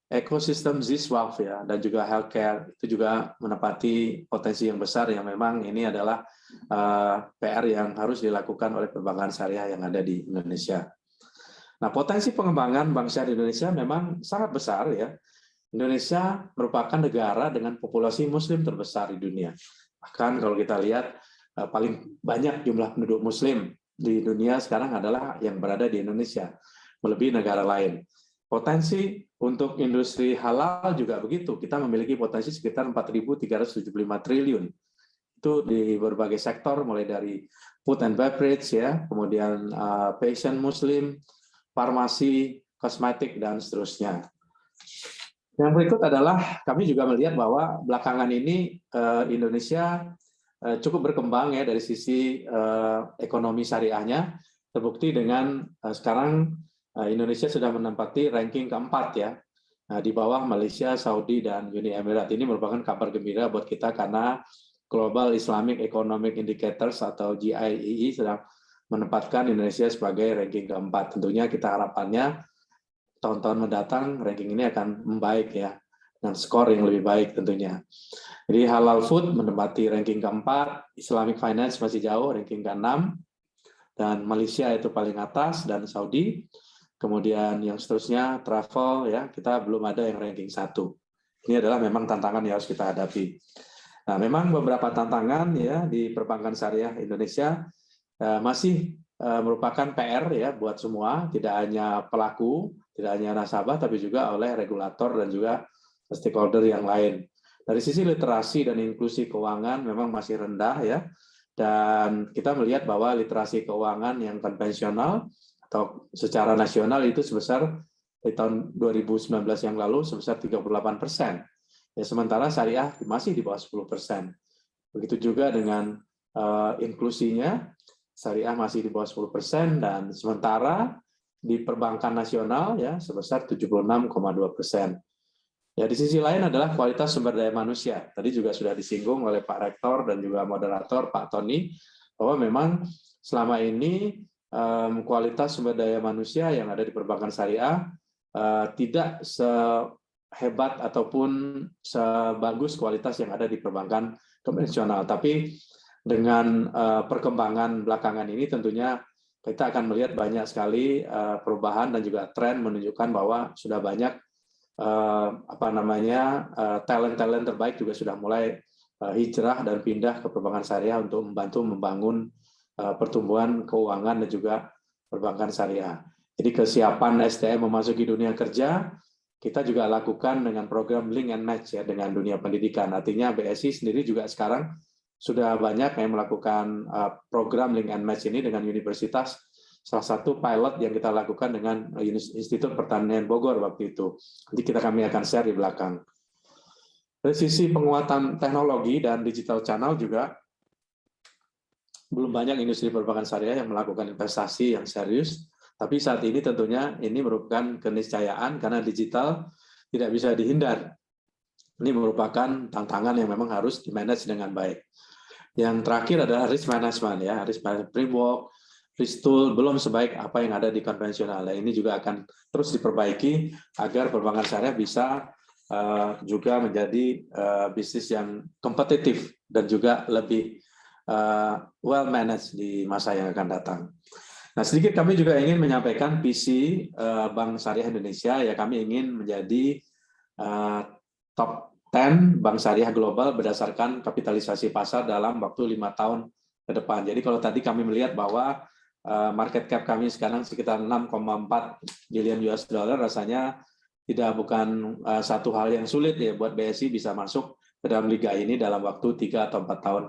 ekosistem Ziswaf ya dan juga healthcare itu juga menepati potensi yang besar yang memang ini adalah PR yang harus dilakukan oleh perbankan syariah yang ada di Indonesia. Nah, potensi pengembangan bank syariah Indonesia memang sangat besar ya. Indonesia merupakan negara dengan populasi Muslim terbesar di dunia. Bahkan kalau kita lihat paling banyak jumlah penduduk Muslim di dunia sekarang adalah yang berada di Indonesia, melebihi negara lain. Potensi untuk industri halal juga begitu. Kita memiliki potensi sekitar 4.375 triliun. Itu di berbagai sektor, mulai dari food and beverage, ya, kemudian fashion Muslim, farmasi, kosmetik, dan seterusnya. Yang berikut adalah kami juga melihat bahwa belakangan ini Indonesia cukup berkembang ya dari sisi ekonomi syariahnya, terbukti dengan sekarang Indonesia sudah menempati ranking keempat ya, di bawah Malaysia, Saudi, dan Uni Emirat. Ini merupakan kabar gembira buat kita karena Global Islamic Economic Indicators atau GIEI sedang menempatkan Indonesia sebagai ranking keempat. Tentunya kita harapannya tahun-tahun mendatang ranking ini akan membaik ya, dengan skor yang lebih baik tentunya. Jadi halal food menempati ranking keempat, Islamic finance masih jauh, ranking ke-6, dan Malaysia itu paling atas, dan Saudi. Kemudian yang seterusnya travel ya, kita belum ada yang ranking 1. Ini adalah memang tantangan yang harus kita hadapi. Nah, memang beberapa tantangan ya di perbankan syariah Indonesia masih merupakan PR ya buat semua, tidak hanya pelaku, tidak hanya nasabah, tapi juga oleh regulator dan juga stakeholder yang lain. Dari sisi literasi dan inklusi keuangan memang masih rendah ya, dan kita melihat bahwa literasi keuangan yang konvensional atau secara nasional itu sebesar di tahun 2019 yang lalu sebesar 38%. Ya, sementara syariah masih di bawah 10%. Begitu juga dengan inklusinya, syariah masih di bawah 10%, dan sementara di perbankan nasional ya sebesar 76,2%. Ya, di sisi lain adalah kualitas sumber daya manusia. Tadi juga sudah disinggung oleh Pak Rektor dan juga moderator Pak Tony, bahwa memang selama ini kualitas sumber daya manusia yang ada di perbankan syariah tidak sehebat ataupun sebagus kualitas yang ada di perbankan konvensional. Tapi dengan perkembangan belakangan ini tentunya kita akan melihat banyak sekali perubahan dan juga tren menunjukkan bahwa sudah banyak talent terbaik juga sudah mulai hijrah dan pindah ke perbankan syariah untuk membantu membangun pertumbuhan keuangan dan juga perbankan syariah. Jadi kesiapan SDM memasuki dunia kerja kita juga lakukan dengan program link and match ya dengan dunia pendidikan. Artinya BSI sendiri juga sekarang sudah banyak yang melakukan program link and match ini dengan universitas. Salah satu pilot yang kita lakukan dengan Institut Pertanian Bogor waktu itu. Nanti kami akan share di belakang. Dari sisi penguatan teknologi dan digital channel juga, belum banyak industri perbankan syariah yang melakukan investasi yang serius. Tapi saat ini tentunya ini merupakan keniscayaan karena digital tidak bisa dihindar. Ini merupakan tantangan yang memang harus dimanage dengan baik. Yang terakhir adalah risk management ya, risk management framework, risk tool belum sebaik apa yang ada di konvensional. Nah, ini juga akan terus diperbaiki agar perbankan syariah bisa juga menjadi bisnis yang kompetitif dan juga lebih well managed di masa yang akan datang. Nah, sedikit kami juga ingin menyampaikan visi Bank Syariah Indonesia ya, kami ingin menjadi top 10 bank syariah global berdasarkan kapitalisasi pasar dalam waktu 5 tahun ke depan. Jadi kalau tadi kami melihat bahwa market cap kami sekarang sekitar 6,4 billion US dollar, rasanya bukan satu hal yang sulit ya buat BSI bisa masuk ke dalam liga ini dalam waktu 3 atau 4 tahun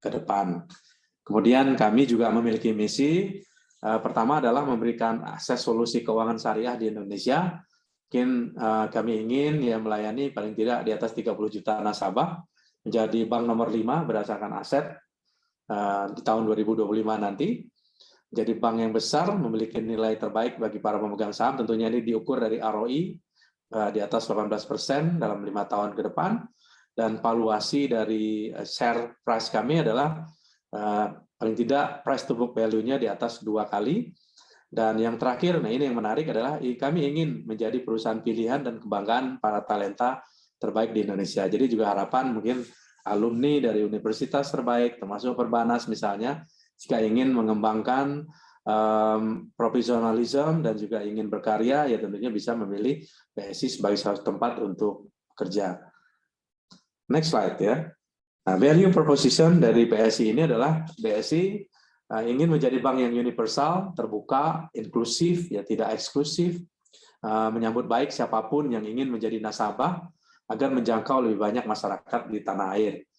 ke depan. Kemudian kami juga memiliki misi Pertama adalah memberikan akses solusi keuangan syariah di Indonesia. Mungkin kami ingin ya melayani paling tidak di atas 30 juta nasabah, menjadi bank nomor 5 berdasarkan aset di tahun 2025 nanti. Jadi bank yang besar, memiliki nilai terbaik bagi para pemegang saham, tentunya ini diukur dari ROI di atas 18% dalam 5 tahun ke depan, dan valuasi dari share price kami adalah paling tidak price to book value-nya di atas 2 kali. Dan yang terakhir, nah ini yang menarik adalah kami ingin menjadi perusahaan pilihan dan kebanggaan para talenta terbaik di Indonesia. Jadi juga harapan mungkin alumni dari universitas terbaik, termasuk Perbanas misalnya, jika ingin mengembangkan profesionalisme dan juga ingin berkarya, ya tentunya bisa memilih BSI sebagai salah satu tempat untuk kerja. Next slide ya. Nah, value proposition dari BSI ini adalah BSI ingin menjadi bank yang universal, terbuka, inklusif, ya tidak eksklusif, menyambut baik siapapun yang ingin menjadi nasabah agar menjangkau lebih banyak masyarakat di tanah air.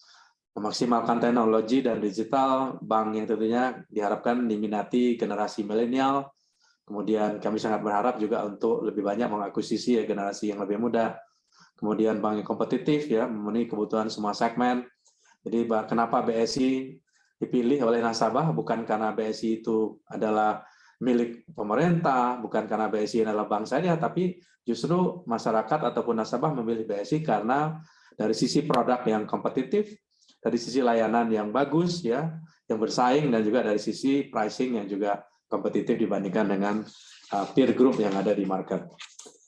Memaksimalkan teknologi dan digital, bank yang tentunya diharapkan diminati generasi milenial. Kemudian kami sangat berharap juga untuk lebih banyak mengakuisisi generasi yang lebih muda. Kemudian bank yang kompetitif, ya memenuhi kebutuhan semua segmen. Jadi kenapa BSI dipilih oleh nasabah? Bukan karena BSI itu adalah milik pemerintah, bukan karena BSI adalah bank saja, tapi justru masyarakat ataupun nasabah memilih BSI karena dari sisi produk yang kompetitif, dari sisi layanan yang bagus, ya, yang bersaing, dan juga dari sisi pricing yang juga kompetitif dibandingkan dengan peer group yang ada di market.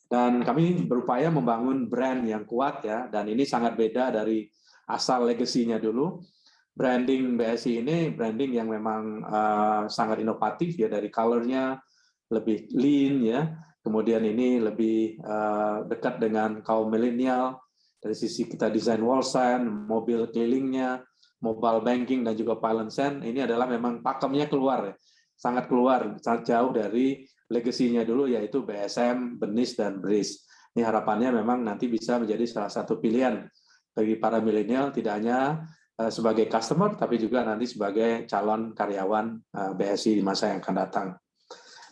Dan kami berupaya membangun brand yang kuat, ya, dan ini sangat beda dari asal legasinya dulu. Branding BSI ini branding yang memang sangat inovatif, ya, dari color-nya lebih lean, ya. Kemudian ini lebih dekat dengan kaum milenial. Dari sisi kita desain wall sign, mobil kelilingnya, mobile banking, dan juga Pilot Send, ini adalah memang pakemnya keluar, ya. Sangat keluar, sangat jauh dari legasinya dulu, yaitu BSM, BENIS, dan BRIS. Ini harapannya memang nanti bisa menjadi salah satu pilihan bagi para milenial, tidak hanya sebagai customer, tapi juga nanti sebagai calon karyawan BSI di masa yang akan datang.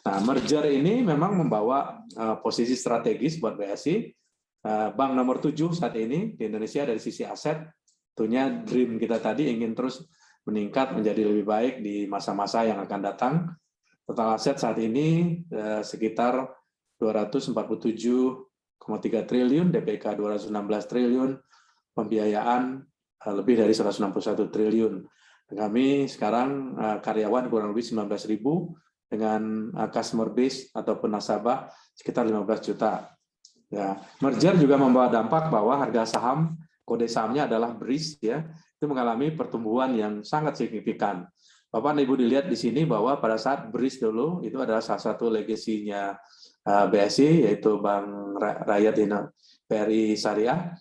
Nah, merger ini memang membawa posisi strategis buat BSI. Bank nomor 7 saat ini di Indonesia dari sisi aset, tentunya dream kita tadi ingin terus meningkat menjadi lebih baik di masa-masa yang akan datang. Total aset saat ini sekitar 247,3 triliun, DPK 216 triliun, pembiayaan lebih dari 161 triliun. Kami sekarang karyawan kurang lebih 19.000 dengan customer base ataupun nasabah sekitar 15 juta. Ya, merger juga membawa dampak bahwa harga saham, kode sahamnya adalah BRIS, ya, itu mengalami pertumbuhan yang sangat signifikan. Bapak dan Ibu dilihat di sini bahwa pada saat BRIS dulu itu adalah salah satu legasinya BSI, yaitu Bank Rakyat BRI Syariah.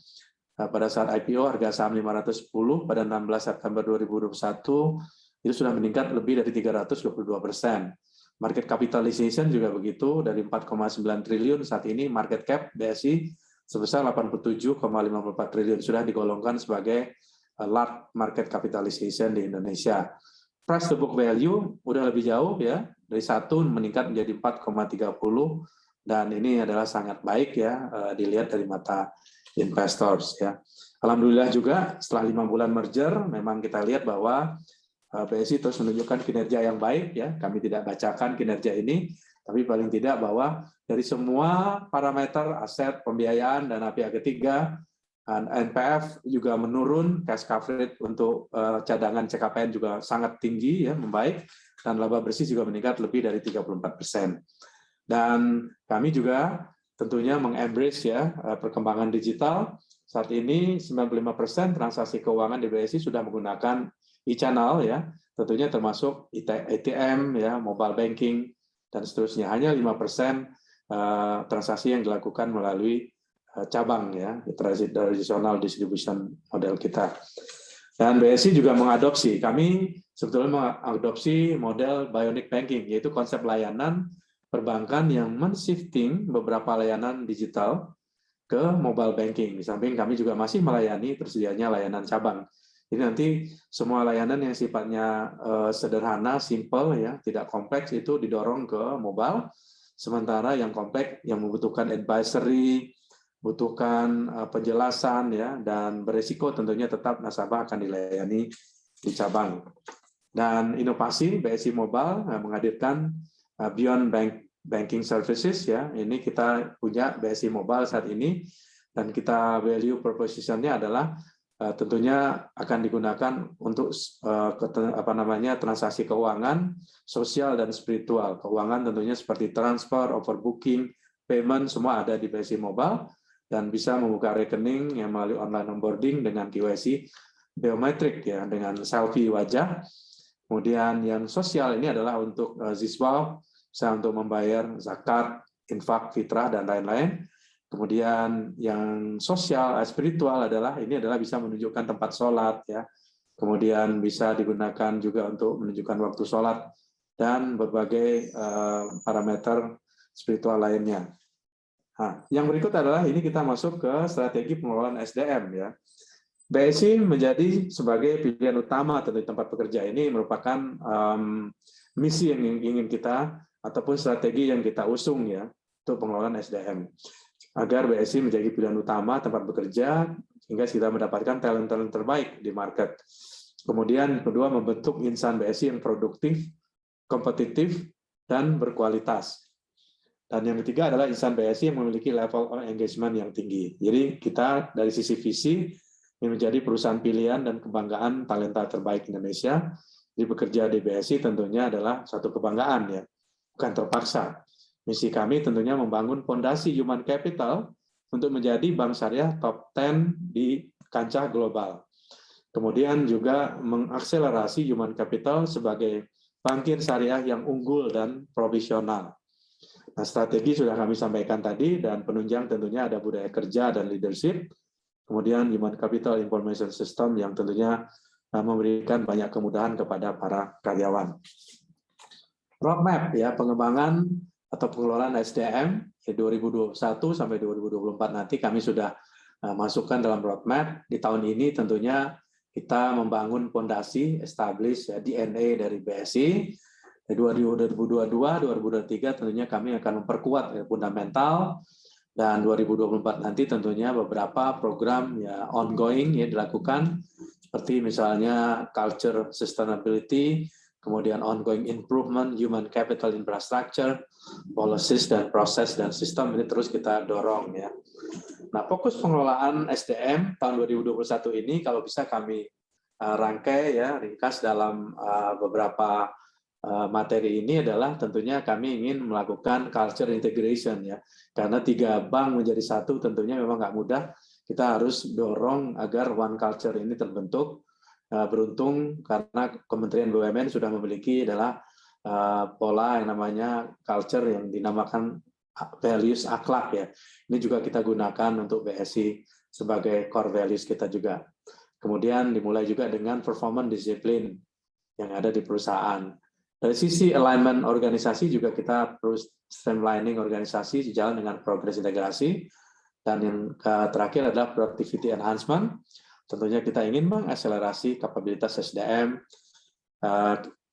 Pada saat IPO harga saham 510 pada 16 September 2021 itu sudah meningkat lebih dari 322%. Market capitalization juga begitu, dari 4,9 triliun saat ini market cap BSI sebesar 87,54 triliun, sudah digolongkan sebagai large market capitalization di Indonesia. Price to book value udah lebih jauh, ya, dari 1 meningkat menjadi 4,30, dan ini adalah sangat baik, ya, dilihat dari mata investors, ya. Alhamdulillah juga setelah 5 bulan merger memang kita lihat bahwa BSI terus menunjukkan kinerja yang baik, ya. Kami tidak bacakan kinerja ini, tapi paling tidak bahwa dari semua parameter aset, pembiayaan, dan pihak ketiga, NPF juga menurun, cash coverage untuk cadangan CKPN juga sangat tinggi, ya, membaik, dan laba bersih juga meningkat lebih dari 34%. Dan kami juga tentunya mengembrace, ya, perkembangan digital. Saat ini 95% transaksi keuangan di BSI sudah menggunakan e-channel, ya, tentunya termasuk ATM, ya, mobile banking, dan seterusnya. Hanya 5% transaksi yang dilakukan melalui cabang, ya, tradisional distribution model kita. Dan BSI juga mengadopsi, kami sebetulnya mengadopsi model bionic banking, yaitu konsep layanan perbankan yang men-shifting beberapa layanan digital ke mobile banking. Di samping kami juga masih melayani tersedianya layanan cabang. Jadi nanti semua layanan yang sifatnya sederhana, simple ya, tidak kompleks itu didorong ke mobile. Sementara yang kompleks yang membutuhkan advisory, butuhkan penjelasan ya, dan beresiko tentunya tetap nasabah akan dilayani di cabang. Dan inovasi BSI Mobile menghadirkan Beyond Banking Services ya. Ini kita punya BSI Mobile saat ini, dan kita value proposition-nya adalah tentunya akan digunakan untuk transaksi keuangan, sosial dan spiritual. Keuangan tentunya seperti transfer, overbooking, payment semua ada di BSI Mobile, dan bisa membuka rekening yang melalui online onboarding dengan KYC biometrik ya, dengan selfie wajah. Kemudian yang sosial ini adalah untuk siswa, bisa untuk membayar zakat, infak, fitrah dan lain-lain. Kemudian yang sosial, spiritual adalah bisa menunjukkan tempat sholat ya. Kemudian bisa digunakan juga untuk menunjukkan waktu sholat dan berbagai parameter spiritual lainnya. Nah, yang berikut adalah ini kita masuk ke strategi pengelolaan SDM ya. BSI menjadi sebagai pilihan utama tentu tempat bekerja ini merupakan misi yang ingin kita ataupun strategi yang kita usung ya untuk pengelolaan SDM. Agar BSI menjadi pilihan utama tempat bekerja hingga kita mendapatkan talent-talent terbaik di market. Kemudian kedua, membentuk insan BSI yang produktif, kompetitif, dan berkualitas. Dan yang ketiga adalah insan BSI yang memiliki level of engagement yang tinggi. Jadi kita dari sisi visi ini menjadi perusahaan pilihan dan kebanggaan talenta terbaik Indonesia. Jadi bekerja di BSI tentunya adalah satu kebanggaan ya, bukan terpaksa. Misi kami tentunya membangun fondasi human capital untuk menjadi bank syariah top 10 di kancah global. Kemudian juga mengakselerasi human capital sebagai bankir syariah yang unggul dan profesional. Nah, strategi sudah kami sampaikan tadi, dan penunjang tentunya ada budaya kerja dan leadership. Kemudian human capital information system yang tentunya memberikan banyak kemudahan kepada para karyawan. Roadmap ya, pengembangan atau pengelolaan SDM 2021 sampai 2024 nanti kami sudah masukkan dalam roadmap. Di tahun ini tentunya kita membangun fondasi, establish ya, DNA dari BSI. 2022-2023 tentunya kami akan memperkuat ya, fundamental, dan 2024 nanti tentunya beberapa program ya ongoing ya dilakukan, seperti misalnya culture sustainability, kemudian ongoing improvement human capital infrastructure, policies dan proses dan sistem ini terus kita dorong ya. Nah, fokus pengelolaan SDM tahun 2021 ini kalau bisa kami rangkai ya, ringkas dalam beberapa materi ini adalah tentunya kami ingin melakukan culture integration ya, karena 3 bank menjadi satu tentunya memang nggak mudah. Kita harus dorong agar one culture ini terbentuk. Beruntung karena Kementerian BUMN sudah memiliki adalah pola yang namanya culture yang dinamakan values akhlak ya. Ini juga kita gunakan untuk BSI sebagai core values kita juga. Kemudian dimulai juga dengan performance discipline yang ada di perusahaan. Dari sisi alignment organisasi juga kita terus streamlining organisasi sejalan dengan progres integrasi. Dan yang terakhir adalah productivity enhancement. Tentunya kita ingin mengakselerasi kapabilitas SDM,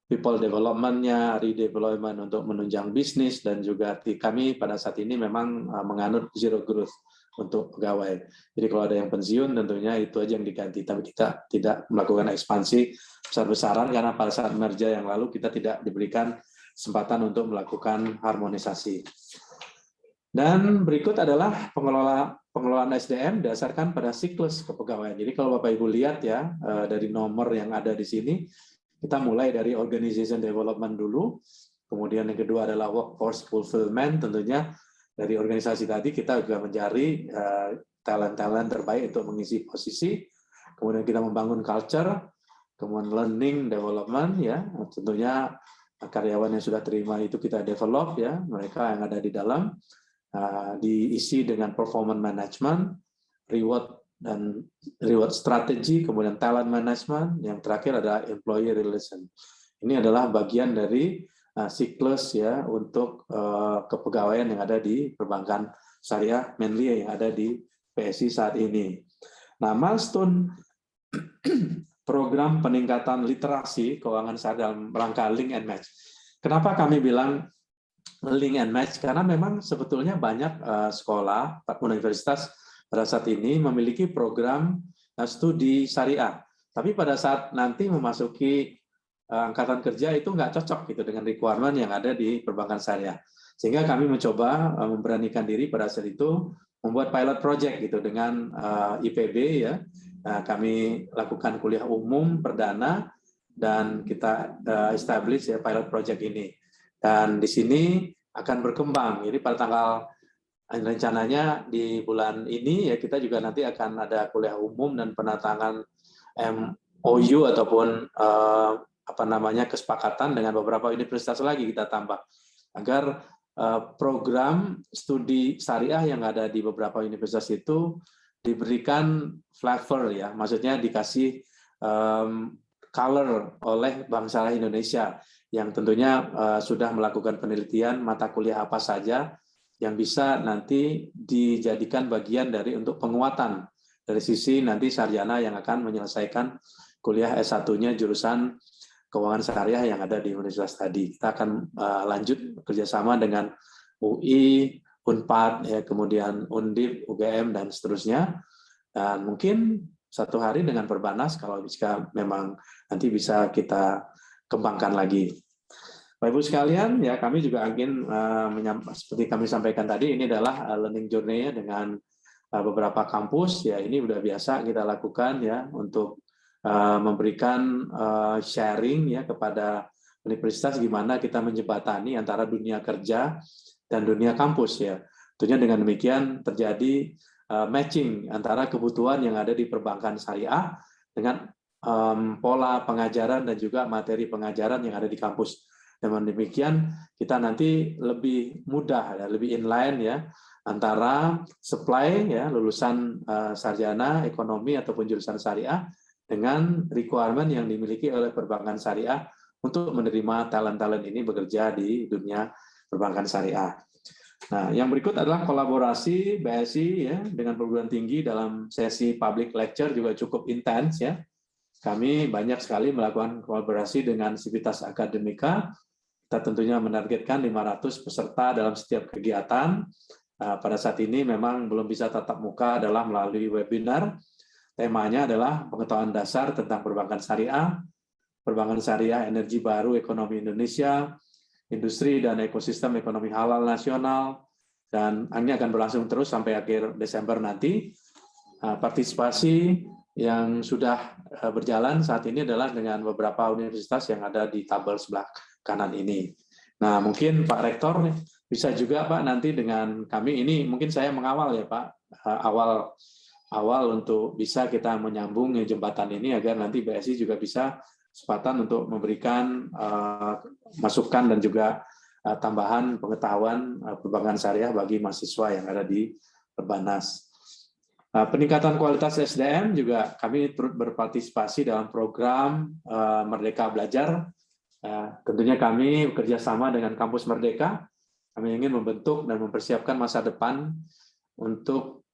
people development-nya, redevelopment untuk menunjang bisnis, dan juga kami pada saat ini memang menganut zero growth untuk pegawai. Jadi kalau ada yang pensiun tentunya itu aja yang diganti, tapi kita tidak melakukan ekspansi besar-besaran karena pada saat merger yang lalu kita tidak diberikan kesempatan untuk melakukan harmonisasi. Dan berikut adalah pengelolaan SDM berdasarkan pada siklus kepegawaian. Jadi kalau Bapak Ibu lihat ya dari nomor yang ada di sini, kita mulai dari organization development dulu, kemudian yang kedua adalah workforce fulfillment, tentunya dari organisasi tadi kita juga mencari talent-talent terbaik untuk mengisi posisi, kemudian kita membangun culture, kemudian learning development ya, tentunya karyawan yang sudah terima itu kita develop ya, mereka yang ada di dalam, diisi dengan performance management, reward dan reward strategy, kemudian talent management, yang terakhir adalah employee relation. Ini adalah bagian dari siklus ya untuk kepegawaian yang ada di perbankan syariah mainly yang ada di PSI saat ini. Nah, milestone program peningkatan literasi keuangan syariah dalam rangka link and match. Kenapa kami bilang link and match? Karena memang sebetulnya banyak sekolah, universitas pada saat ini memiliki program studi syariah. Tapi pada saat nanti memasuki angkatan kerja itu nggak cocok gitu dengan requirement yang ada di perbankan syariah. Sehingga kami mencoba memberanikan diri pada saat itu membuat pilot project gitu dengan IPB ya. Nah, kami lakukan kuliah umum perdana dan kita establish ya pilot project ini. Dan di sini akan berkembang. Jadi pada tanggal rencananya di bulan ini ya kita juga nanti akan ada kuliah umum dan penatangan MOU ataupun kesepakatan dengan beberapa universitas lagi kita tambah agar program studi syariah yang ada di beberapa universitas itu diberikan flavor ya, maksudnya dikasih color oleh Bank Syariah Indonesia yang tentunya sudah melakukan penelitian mata kuliah apa saja yang bisa nanti dijadikan bagian dari untuk penguatan dari sisi nanti sarjana yang akan menyelesaikan kuliah S1-nya jurusan keuangan syariah yang ada di universitas tadi. Kita akan lanjut kerjasama dengan UI, Unpad, ya, kemudian Undip, UGM, dan seterusnya. Dan mungkin satu hari dengan Perbanas, kalau jika memang nanti bisa kita kembangkan lagi. Bapak Ibu sekalian, ya kami juga ingin seperti kami sampaikan tadi, ini adalah learning journey dengan beberapa kampus. Ya ini udah biasa kita lakukan ya untuk memberikan sharing ya kepada universitas gimana kita menjembatani antara dunia kerja dan dunia kampus ya. Tentunya dengan demikian terjadi matching antara kebutuhan yang ada di perbankan syariah dengan pola pengajaran dan juga materi pengajaran yang ada di kampus. Dengan demikian kita nanti lebih mudah ya, lebih inline ya antara supply ya lulusan sarjana ekonomi ataupun jurusan syariah dengan requirement yang dimiliki oleh perbankan syariah untuk menerima talent-talent ini bekerja di dunia perbankan syariah. Nah, yang berikut adalah kolaborasi BSI ya dengan perguruan tinggi dalam sesi public lecture juga cukup intens ya. Kami banyak sekali melakukan kolaborasi dengan Civitas Akademika. Kita tentunya menargetkan 500 peserta dalam setiap kegiatan. Pada saat ini memang belum bisa tatap muka adalah melalui webinar. Temanya adalah pengetahuan dasar tentang perbankan syariah, energi baru ekonomi Indonesia, industri dan ekosistem ekonomi halal nasional, dan ini akan berlangsung terus sampai akhir Desember nanti. Partisipasi yang sudah berjalan saat ini adalah dengan beberapa universitas yang ada di tabel sebelah kanan ini. Nah, mungkin Pak Rektor bisa juga Pak nanti dengan kami ini, mungkin saya mengawal ya Pak, awal untuk bisa kita menyambung jembatan ini agar nanti BSI juga bisa kesempatan untuk memberikan masukan dan juga tambahan pengetahuan perbankan syariah bagi mahasiswa yang ada di Perbanas. Peningkatan kualitas SDM juga kami turut berpartisipasi dalam program Merdeka Belajar. Tentunya kami bekerja sama dengan Kampus Merdeka. Kami ingin membentuk dan mempersiapkan masa depan untuk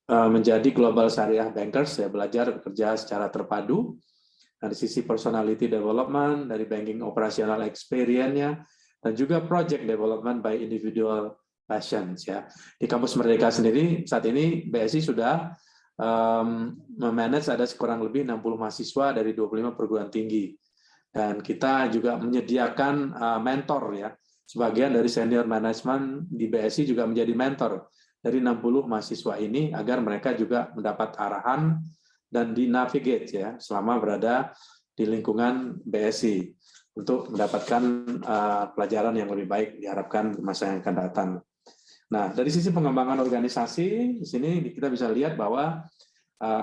menjadi global syariah bankers, ya belajar bekerja secara terpadu dari sisi personality development, dari banking operational experience-nya, dan juga project development by individual passions ya. Di Kampus Merdeka sendiri saat ini BSI sudah memanage ada kurang lebih 60 mahasiswa dari 25 perguruan tinggi. Dan kita juga menyediakan mentor ya. Sebagian dari senior management di BSI juga menjadi mentor dari 60 mahasiswa ini agar mereka juga mendapat arahan dan dinavigate ya selama berada di lingkungan BSI untuk mendapatkan pelajaran yang lebih baik diharapkan di masa yang akan datang. Nah, dari sisi pengembangan organisasi, di sini kita bisa lihat bahwa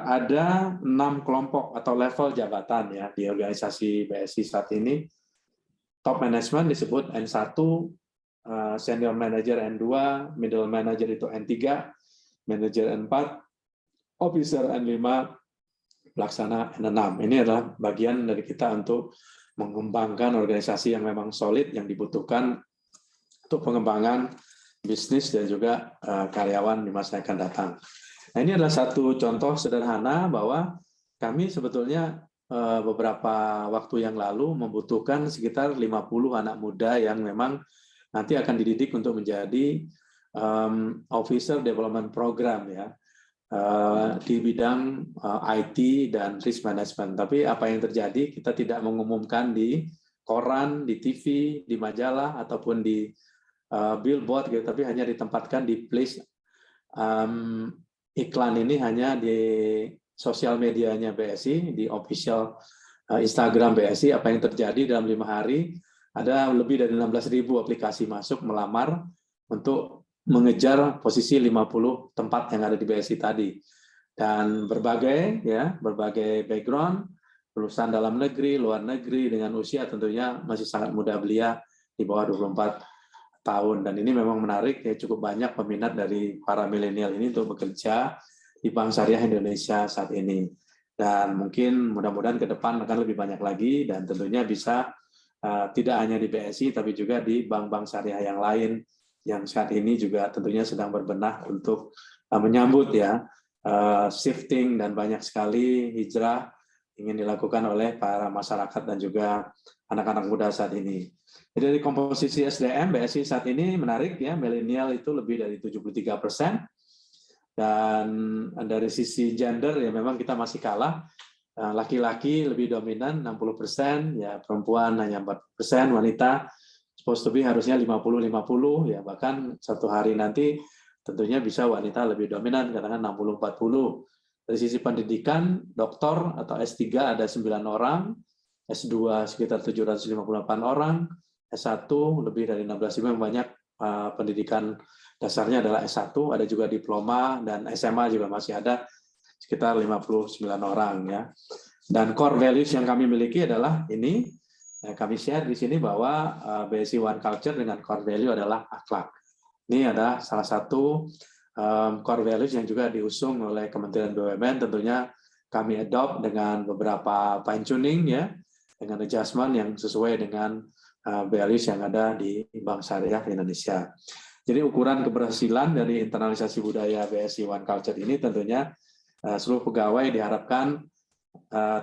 ada 6 kelompok atau level jabatan ya di organisasi BSI saat ini. Top management disebut N1, senior manager N2, middle manager itu N3, manager N4, officer N5, pelaksana N6. Ini adalah bagian dari kita untuk mengembangkan organisasi yang memang solid yang dibutuhkan untuk pengembangan bisnis dan juga karyawan di masa yang akan datang. Nah, ini adalah satu contoh sederhana bahwa kami sebetulnya beberapa waktu yang lalu membutuhkan sekitar 50 anak muda yang memang nanti akan dididik untuk menjadi Officer Development Program ya, di bidang IT dan risk management. Tapi apa yang terjadi, kita tidak mengumumkan di koran, di TV, di majalah, ataupun di billboard gitu, tapi hanya ditempatkan di place iklan ini hanya di sosial medianya BSI, di official Instagram BSI. Apa yang terjadi dalam 5 hari, ada lebih dari 16.000 aplikasi masuk melamar untuk mengejar posisi 50 tempat yang ada di BSI tadi. Dan berbagai background, lulusan dalam negeri, luar negeri, dengan usia tentunya masih sangat muda belia, di bawah 24 tahun. Dan ini memang menarik, ya, cukup banyak peminat dari para milenial ini untuk bekerja di Bank Syariah Indonesia saat ini. Dan mungkin mudah-mudahan ke depan akan lebih banyak lagi, dan tentunya bisa tidak hanya di BSI, tapi juga di bank-bank syariah yang lain yang saat ini juga tentunya sedang berbenah untuk menyambut ya shifting dan banyak sekali hijrah ingin dilakukan oleh para masyarakat dan juga anak-anak muda saat ini. Jadi dari komposisi SDM BSI saat ini menarik ya, milenial itu lebih dari 73%. Dan dari sisi gender ya memang kita masih kalah. Laki-laki lebih dominan 60%, ya perempuan hanya 4%, wanita supposed to be harusnya 50-50, ya bahkan satu hari nanti tentunya bisa wanita lebih dominan, katakan 60-40. Dari sisi pendidikan, doktor atau S3 ada 9 orang, S2 sekitar 758 orang, S1 lebih dari 16.000, banyak pendidikan dasarnya adalah S1, ada juga diploma, dan SMA juga masih ada sekitar 59 orang ya. Dan core values yang kami miliki adalah ini, kami share di sini bahwa BSI One Culture dengan core value adalah akhlak. Ini adalah salah satu core values yang juga diusung oleh Kementerian BUMN, tentunya kami adopt dengan beberapa fine tuning ya, dengan adjustment yang sesuai dengan values yang ada di Bank Syariah Indonesia. Jadi ukuran keberhasilan dari internalisasi budaya BSI One Culture ini tentunya seluruh pegawai diharapkan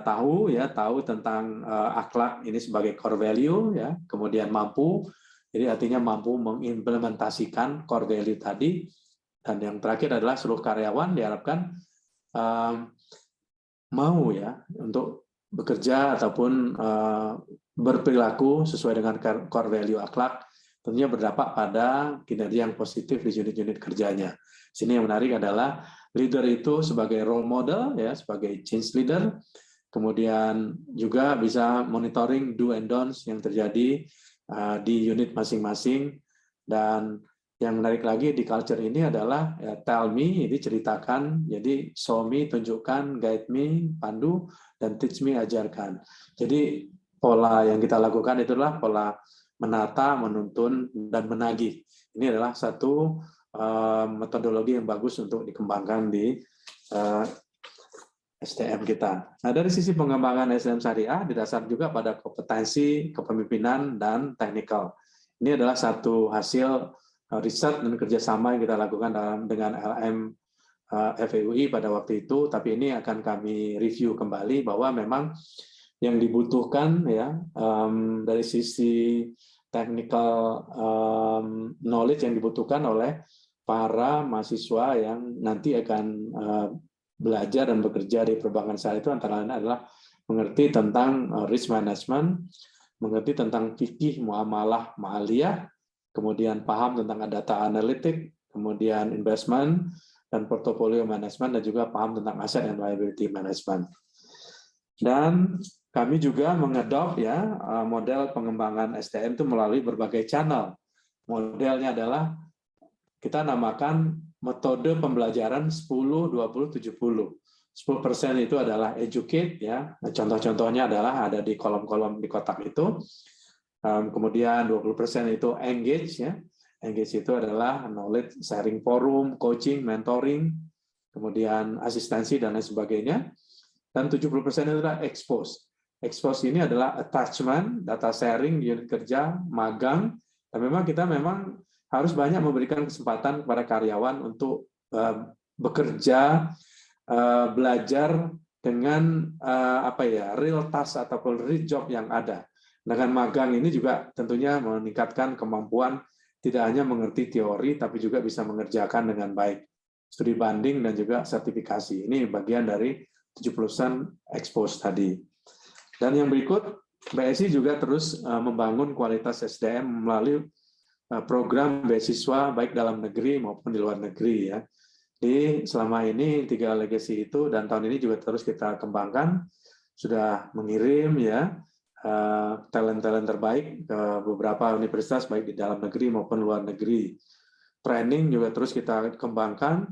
tahu tentang akhlak ini sebagai core value ya, kemudian mampu, jadi artinya mampu mengimplementasikan core value tadi, dan yang terakhir adalah seluruh karyawan diharapkan mau ya untuk bekerja ataupun berperilaku sesuai dengan core value akhlak, tentunya berdampak pada kinerja yang positif di unit-unit kerjanya. Sini yang menarik adalah leader itu sebagai role model ya, sebagai change leader, kemudian juga bisa monitoring do and don'ts yang terjadi di unit masing-masing. Dan yang menarik lagi di culture ini adalah ya, tell me, ini ceritakan, jadi show me, tunjukkan, guide me, pandu, dan teach me, ajarkan. Jadi pola yang kita lakukan itulah pola menata, menuntun, dan menagih. Ini adalah satu metodologi yang bagus untuk dikembangkan di SDM kita. Nah, dari sisi pengembangan SDM syariah didasar juga pada kompetensi, kepemimpinan, dan teknikal. Ini adalah satu hasil riset dan kerjasama yang kita lakukan dengan LM FEUI pada waktu itu, tapi ini akan kami review kembali bahwa memang yang dibutuhkan ya dari sisi technical knowledge yang dibutuhkan oleh para mahasiswa yang nanti akan belajar dan bekerja di perbankan syariah itu antara lain adalah mengerti tentang risk management, mengerti tentang fikih muamalah ma'aliyah, kemudian paham tentang data analytic, kemudian investment dan portfolio management, dan juga paham tentang asset and liability management. Dan kami juga mengadop ya model pengembangan SDM itu melalui berbagai channel. Modelnya adalah kita namakan metode pembelajaran 10-20-70. 10% itu adalah educate ya. Contoh-contohnya adalah ada di kolom-kolom di kotak itu. Kemudian 20% itu engage ya. Engage itu adalah knowledge sharing forum, coaching, mentoring, kemudian asistensi dan lain sebagainya. Dan 70% itu adalah expose. Expose ini adalah attachment, data sharing di unit kerja, magang. Dan memang kita harus banyak memberikan kesempatan kepada karyawan untuk bekerja, belajar dengan real task ataupun real job yang ada. Dengan magang ini juga tentunya meningkatkan kemampuan tidak hanya mengerti teori, tapi juga bisa mengerjakan dengan baik. Studi banding dan juga sertifikasi. Ini bagian dari 70% expose tadi. Dan yang berikut, BSI juga terus membangun kualitas SDM melalui program beasiswa baik dalam negeri maupun di luar negeri ya. Jadi selama ini 3 legacy itu dan tahun ini juga terus kita kembangkan, sudah mengirim ya talent-talent terbaik ke beberapa universitas baik di dalam negeri maupun luar negeri. Training juga terus kita kembangkan,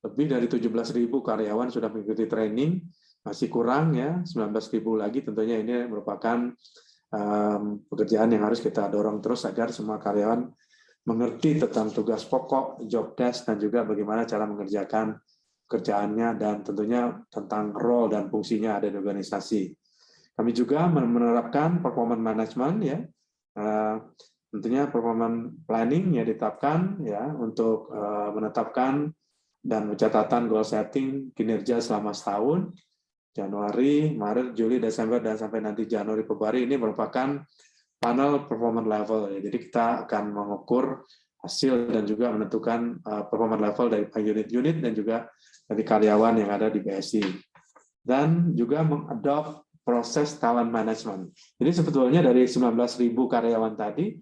lebih dari 17.000 karyawan sudah mengikuti training, masih kurang ya 19.000 lagi, tentunya ini merupakan pekerjaan yang harus kita dorong terus agar semua karyawan mengerti tentang tugas pokok, job desk, dan juga bagaimana cara mengerjakan pekerjaannya dan tentunya tentang role dan fungsinya ada di organisasi. Kami juga menerapkan performance management ya, tentunya performance planning ya ditetapkan ya untuk menetapkan dan pencatatan goal setting kinerja selama setahun, Januari, Maret, Juli, Desember, dan sampai nanti Januari, Februari ini merupakan panel performance level. Ya. Jadi kita akan mengukur hasil dan juga menentukan performance level dari unit-unit dan juga dari karyawan yang ada di BSI. Dan juga mengadopt proses talent management. Jadi sebetulnya dari 19.000 karyawan tadi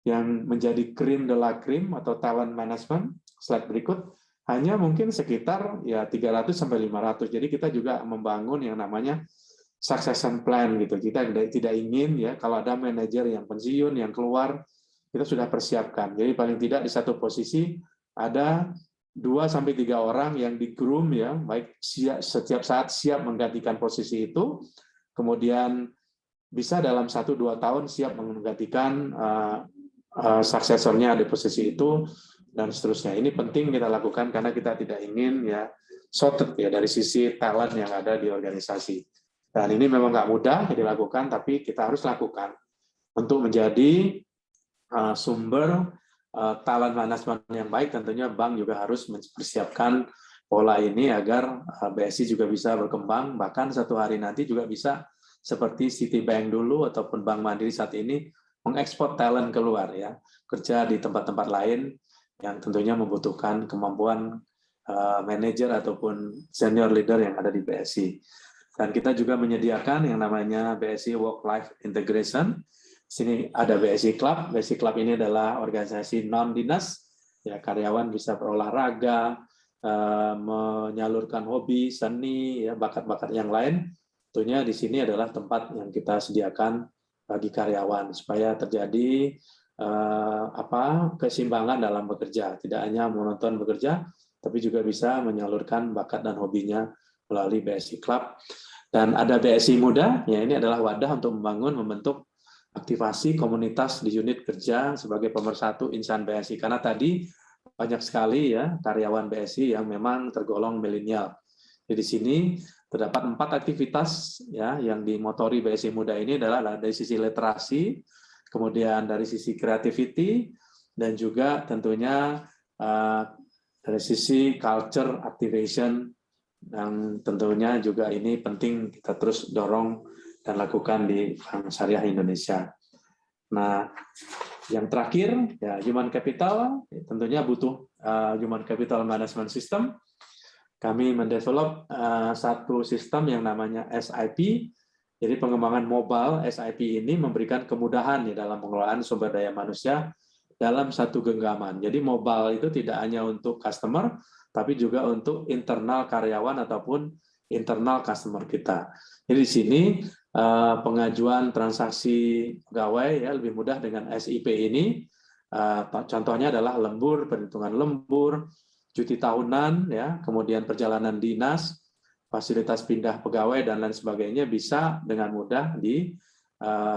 yang menjadi krim de la krim atau talent management, slide berikut, hanya mungkin sekitar ya 300 sampai 500. Jadi kita juga membangun yang namanya succession plan gitu. Kita tidak ingin ya kalau ada manajer yang pensiun, yang keluar, kita sudah persiapkan. Jadi paling tidak di satu posisi ada 2 sampai 3 orang yang di groom ya, baik setiap saat siap menggantikan posisi itu. Kemudian bisa dalam 1-2 tahun siap menggantikan suksesornya di posisi itu dan seterusnya. Ini penting kita lakukan karena kita tidak ingin ya shorted ya dari sisi talent yang ada di organisasi. Dan ini memang nggak mudah dilakukan, tapi kita harus lakukan untuk menjadi sumber talent management yang baik. Tentunya bank juga harus mempersiapkan pola ini agar BSI juga bisa berkembang, bahkan satu hari nanti juga bisa seperti Citibank dulu ataupun Bank Mandiri saat ini mengekspor talent keluar ya, kerja di tempat-tempat lain yang tentunya membutuhkan kemampuan manajer ataupun senior leader yang ada di BSI. Dan kita juga menyediakan yang namanya BSI Work-Life Integration. Sini ada BSI Club. BSI Club ini adalah organisasi non-dinas, ya karyawan bisa berolahraga, menyalurkan hobi, seni, ya, bakat-bakat yang lain. Tentunya di sini adalah tempat yang kita sediakan bagi karyawan supaya terjadi keseimbangan dalam bekerja. Tidak hanya monoton bekerja, tapi juga bisa menyalurkan bakat dan hobinya melalui BSI Club. Dan ada BSI Muda, ya ini adalah wadah untuk membentuk aktivasi komunitas di unit kerja sebagai pemersatu insan BSI. Karena tadi banyak sekali ya karyawan BSI yang memang tergolong milenial. Di sini terdapat 4 aktivitas ya yang dimotori BSI Muda ini adalah dari sisi literasi, kemudian dari sisi creativity, dan juga tentunya dari sisi culture activation, yang tentunya juga ini penting kita terus dorong dan lakukan di Bank Syariah Indonesia. Nah, yang terakhir ya human capital, tentunya butuh human capital management system. Kami mendevelop satu sistem yang namanya SIP. Jadi pengembangan mobile SIP ini memberikan kemudahan ya dalam pengelolaan sumber daya manusia dalam satu genggaman. Jadi mobile itu tidak hanya untuk customer, tapi juga untuk internal karyawan ataupun internal customer kita. Jadi di sini pengajuan transaksi pegawai ya lebih mudah dengan SIP ini. Contohnya adalah lembur, perhitungan lembur, cuti tahunan, ya, kemudian perjalanan dinas, fasilitas pindah pegawai dan lain sebagainya bisa dengan mudah di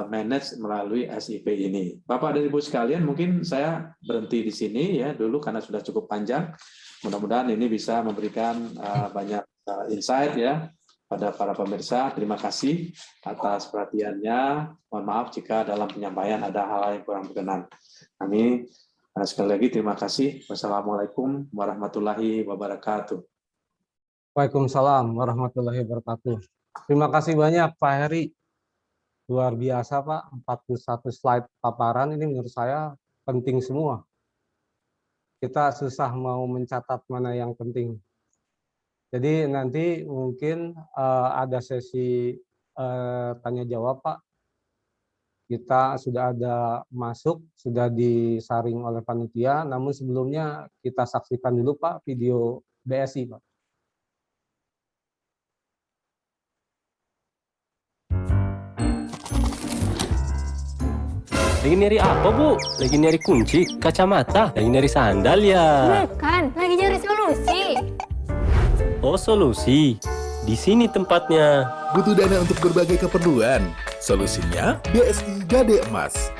manage melalui SIP ini. Bapak dan Ibu sekalian, mungkin saya berhenti di sini ya dulu karena sudah cukup panjang. Mudah-mudahan ini bisa memberikan banyak insight ya pada para pemirsa. Terima kasih atas perhatiannya. Mohon maaf jika dalam penyampaian ada hal yang kurang berkenan. Kami sekali lagi terima kasih. Wassalamualaikum warahmatullahi wabarakatuh. Waalaikumsalam warahmatullahi wabarakatuh. Terima kasih banyak Pak Heri. Luar biasa Pak, 41 slide paparan ini menurut saya penting semua. Kita susah mau mencatat mana yang penting. Jadi nanti mungkin ada sesi tanya jawab Pak. Kita sudah ada masuk, sudah disaring oleh panitia, namun sebelumnya kita saksikan dulu Pak video BSI Pak. Lagi nyari apa, Bu? Lagi nyari kunci, kacamata, lagi nyari sandal ya? Bukan, lagi nyari solusi. Oh, solusi. Di sini tempatnya. Butuh dana untuk berbagai keperluan? Solusinya BSI Gade Emas.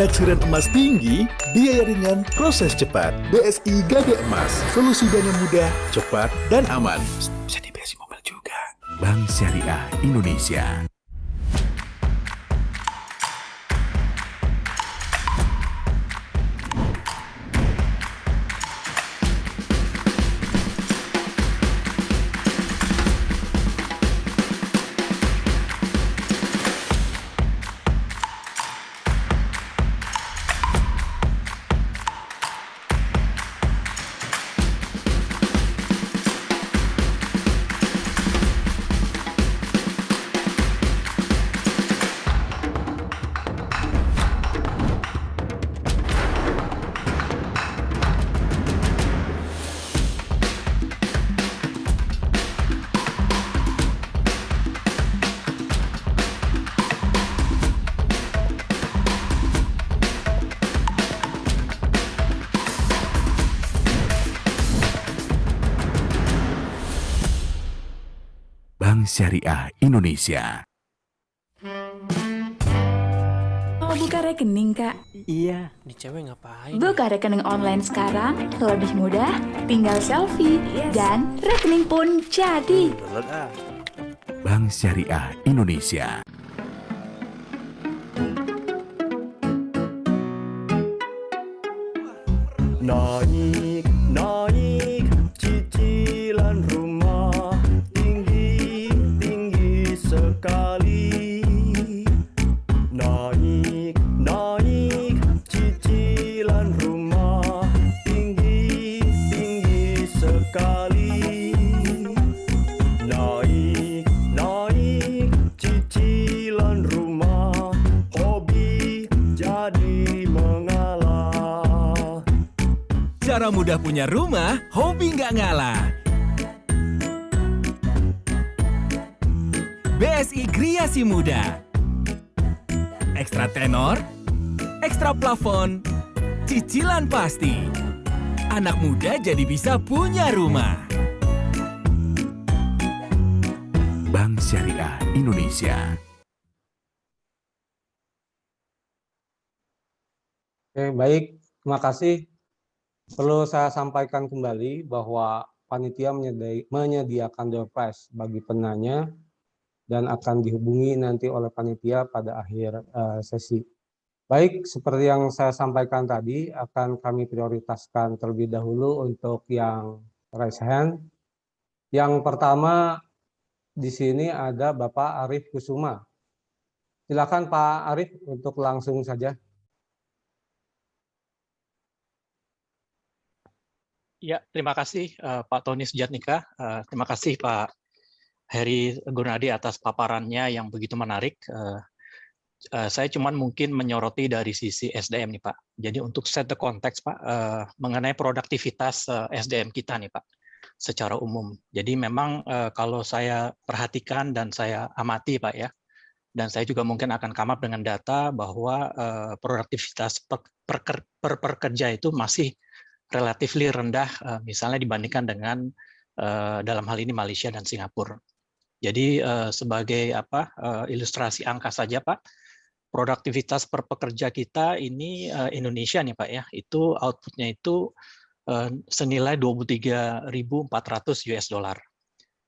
Taksiran emas tinggi, biaya ringan, proses cepat. BSI Gade Emas, solusi dana mudah, cepat, dan aman. Bisa di BSI Mobile juga. Bank Syariah Indonesia. Bank Syariah Indonesia. Mau buka rekening, Kak? Iya, di cewek ngapain? Buka rekening online sekarang lebih mudah, tinggal selfie dan rekening pun jadi. Bank Syariah Indonesia. Naik cicilan rumah tinggi sekali. Naik cicilan rumah tinggi sekali. Naik cicilan rumah, hobi jadi mengalah. Cara mudah punya rumah, hobi nggak ngalah. BSI Griasi Muda. Ekstra tenor, ekstra plafon, cicilan pasti. Anak muda jadi bisa punya rumah. Bank Syariah Indonesia. Oke, baik. Terima kasih. Perlu saya sampaikan kembali bahwa panitia menyediakan door prize bagi penanya dan akan dihubungi nanti oleh panitia pada akhir sesi. Baik, seperti yang saya sampaikan tadi, akan kami prioritaskan terlebih dahulu untuk yang raise hand. Yang pertama di sini ada Bapak Arif Kusuma. Silakan Pak Arif untuk langsung saja. Ya, terima kasih Pak Tony Sujatnika. Terima kasih Pak Heri Gunadi atas paparannya yang begitu menarik. Saya cuma mungkin menyoroti dari sisi SDM nih Pak. Jadi untuk set the context Pak, mengenai produktivitas SDM kita nih Pak, secara umum. Jadi memang kalau saya perhatikan dan saya amati Pak ya, dan saya juga mungkin akan come up dengan data bahwa produktivitas per pekerja itu masih relatively rendah, misalnya dibandingkan dengan dalam hal ini Malaysia dan Singapura. Jadi sebagai ilustrasi angka saja Pak, produktivitas per pekerja kita ini Indonesia nih Pak ya, itu outputnya itu senilai 23.400 US dollar.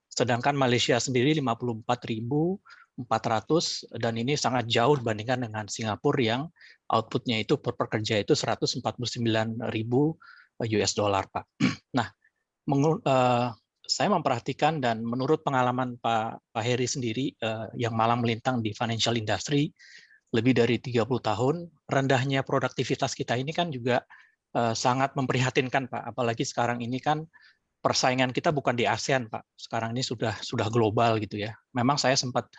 Sedangkan Malaysia sendiri 54.400 dan ini sangat jauh dibandingkan dengan Singapura yang outputnya itu per pekerja itu 149.000 US dollar Pak. Nah, saya memperhatikan dan menurut pengalaman Pak Heri sendiri yang malang melintang di financial industry lebih dari 30 tahun, rendahnya produktivitas kita ini kan juga sangat memprihatinkan, Pak. Apalagi sekarang ini kan persaingan kita bukan di ASEAN, Pak. Sekarang ini sudah global gitu ya. Memang saya sempat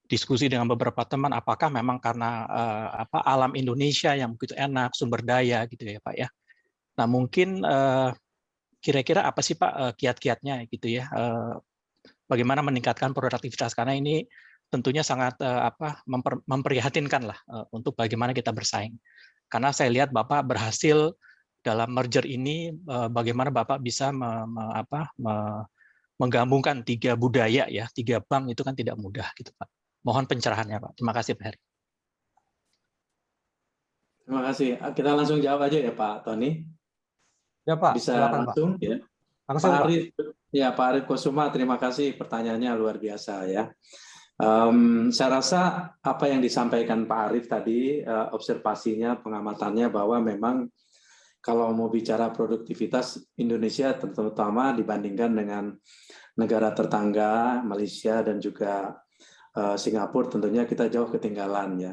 diskusi dengan beberapa teman, apakah memang karena alam Indonesia yang begitu enak, sumber daya gitu ya, Pak ya. Nah mungkin kira-kira apa sih Pak kiat-kiatnya gitu ya? Bagaimana meningkatkan produktivitas, karena ini tentunya sangat memprihatinkan lah untuk bagaimana kita bersaing. Karena saya lihat Bapak berhasil dalam merger ini, bagaimana Bapak bisa menggabungkan 3 budaya ya, 3 bank itu kan tidak mudah gitu Pak. Mohon pencerahannya Pak. Terima kasih Pak Heri. Terima kasih. Kita langsung jawab aja ya Pak Tony. Ya Pak, bisa silakan, langsung Pak. ya. Langsung, Pak Pak. Arif, ya Pak Arif Kusuma, terima kasih pertanyaannya luar biasa ya. Saya rasa apa yang disampaikan Pak Arif tadi, observasinya, pengamatannya bahwa memang kalau mau bicara produktivitas Indonesia terutama dibandingkan dengan negara tetangga, Malaysia dan juga Singapura, tentunya kita jauh ketinggalan ya.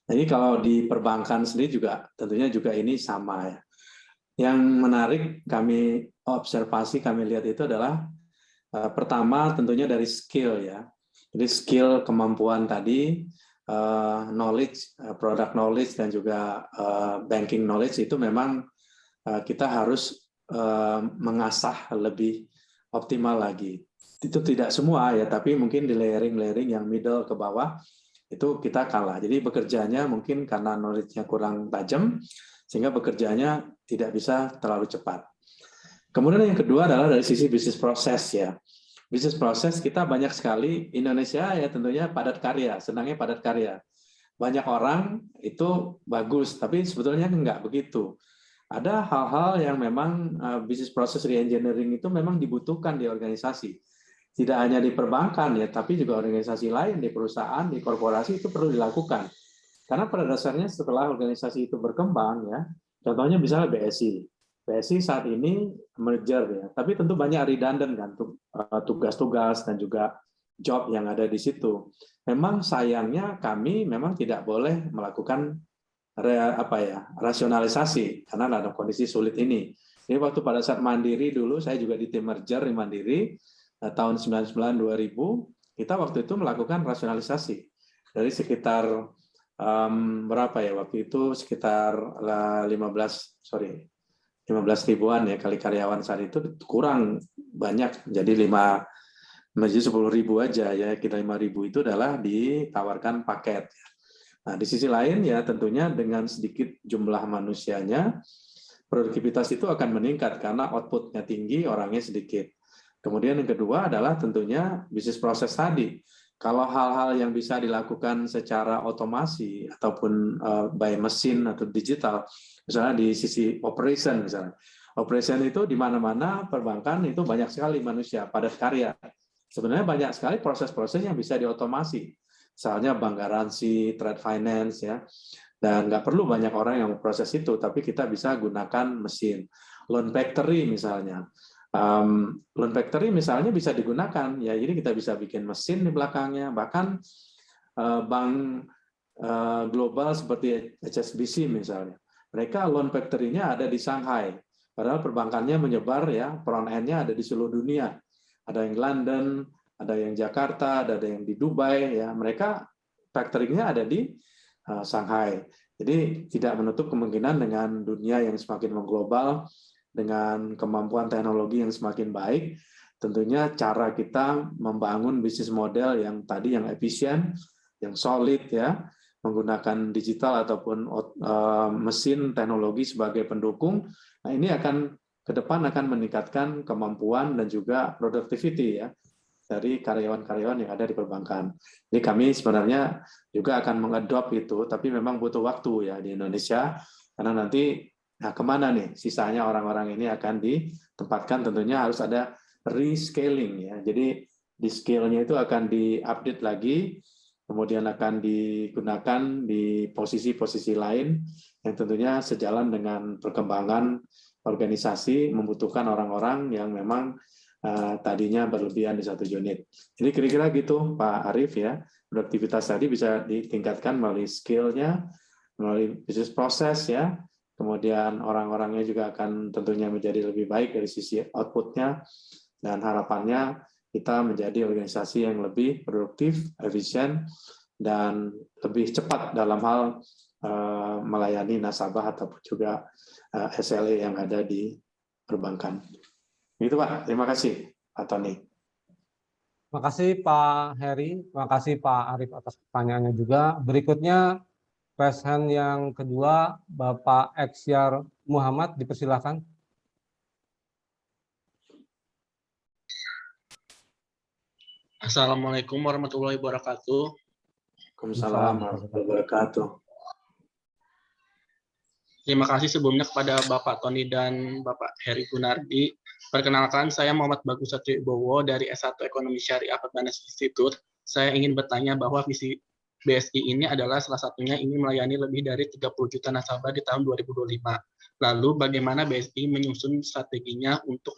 Jadi kalau di perbankan sendiri juga tentunya juga ini sama ya. Yang menarik kami observasi, kami lihat itu adalah pertama tentunya dari skill ya. Jadi skill, kemampuan tadi, knowledge, product knowledge dan juga banking knowledge itu memang kita harus mengasah lebih optimal lagi. Itu tidak semua ya, tapi mungkin di layering-layering yang middle ke bawah itu kita kalah. Jadi bekerjanya mungkin karena knowledge-nya kurang tajam, sehingga bekerjanya tidak bisa terlalu cepat. Kemudian yang kedua adalah dari sisi bisnis proses ya. Bisnis proses kita banyak sekali, Indonesia ya tentunya padat karya, senangnya padat karya. Banyak orang itu bagus, tapi sebetulnya enggak begitu. Ada hal-hal yang memang bisnis proses re-engineering itu memang dibutuhkan di organisasi. Tidak hanya di perbankan ya, tapi juga organisasi lain, di perusahaan, di korporasi itu perlu dilakukan. Karena pada dasarnya setelah organisasi itu berkembang ya, contohnya misalnya BSI. BSI saat ini merger ya, tapi tentu banyak redundant kan tugas-tugas dan juga job yang ada di situ. Memang sayangnya kami memang tidak boleh melakukan rasionalisasi karena dalam kondisi sulit ini. Jadi waktu pada saat Mandiri dulu, saya juga di tim merger di Mandiri tahun 99-2000, kita waktu itu melakukan rasionalisasi dari sekitar berapa ya waktu itu sekitar 15 ribuan ya kali karyawan saat itu, kurang banyak jadi 10.000 aja ya, kita 5.000 itu adalah ditawarkan paket. Nah di sisi lain ya tentunya dengan sedikit jumlah manusianya produktivitas itu akan meningkat karena outputnya tinggi, orangnya sedikit. Kemudian yang kedua adalah tentunya bisnis proses tadi. Kalau hal-hal yang bisa dilakukan secara otomasi ataupun by mesin atau digital, misalnya di sisi operation misalnya. Operation itu di mana-mana perbankan itu banyak sekali manusia, padat karya. Sebenarnya banyak sekali proses-proses yang bisa diotomasi. Misalnya bank garansi, trade finance ya. Dan nggak perlu banyak orang yang memproses itu, tapi kita bisa gunakan mesin. Loan factory misalnya. Loan factory misalnya bisa digunakan ya, jadi kita bisa bikin mesin di belakangnya, bahkan bank global seperti HSBC misalnya, mereka loan factory-nya ada di Shanghai, padahal perbankannya menyebar ya, front end-nya ada di seluruh dunia, ada yang London, ada yang Jakarta, ada yang di Dubai ya, mereka factory-nya ada di Shanghai. Jadi tidak menutup kemungkinan dengan dunia yang semakin mengglobal, dengan kemampuan teknologi yang semakin baik, tentunya cara kita membangun bisnis model yang tadi yang efisien, yang solid ya, menggunakan digital ataupun mesin teknologi sebagai pendukung. Nah, ini akan ke depan akan meningkatkan kemampuan dan juga productivity ya dari karyawan-karyawan yang ada di perbankan. Jadi kami sebenarnya juga akan mengadop itu, tapi memang butuh waktu ya di Indonesia karena nanti nah, kemana nih sisanya orang-orang ini akan ditempatkan, tentunya harus ada rescaling ya. Jadi di scale-nya itu akan diupdate lagi, kemudian akan digunakan di posisi-posisi lain yang tentunya sejalan dengan perkembangan organisasi, membutuhkan orang-orang yang memang tadinya berlebihan di satu unit. Jadi kira-kira gitu Pak Arief ya, produktivitas tadi bisa ditingkatkan melalui skill-nya, melalui bisnis proses ya, kemudian orang-orangnya juga akan tentunya menjadi lebih baik dari sisi output-nya, dan harapannya kita menjadi organisasi yang lebih produktif, efisien, dan lebih cepat dalam hal melayani nasabah ataupun juga SLA yang ada di perbankan. Gitu Pak, terima kasih Pak Tony. Terima kasih Pak Heri, terima kasih Pak Arief atas pertanyaannya juga. Berikutnya raise hand yang kedua, Bapak Eksyar Muhammad, dipersilakan. Assalamualaikum warahmatullahi wabarakatuh. Waalaikumsalam warahmatullahi wabarakatuh. Terima kasih sebelumnya kepada Bapak Tony dan Bapak Heri Gunardi. Perkenalkan, saya Muhammad Bagus Satrio Ibowo dari S1 Ekonomi Syariah Perbanas Institute. Saya ingin bertanya bahwa visi BSI ini adalah salah satunya ingin melayani lebih dari 30 juta nasabah di tahun 2025. Lalu bagaimana BSI menyusun strateginya untuk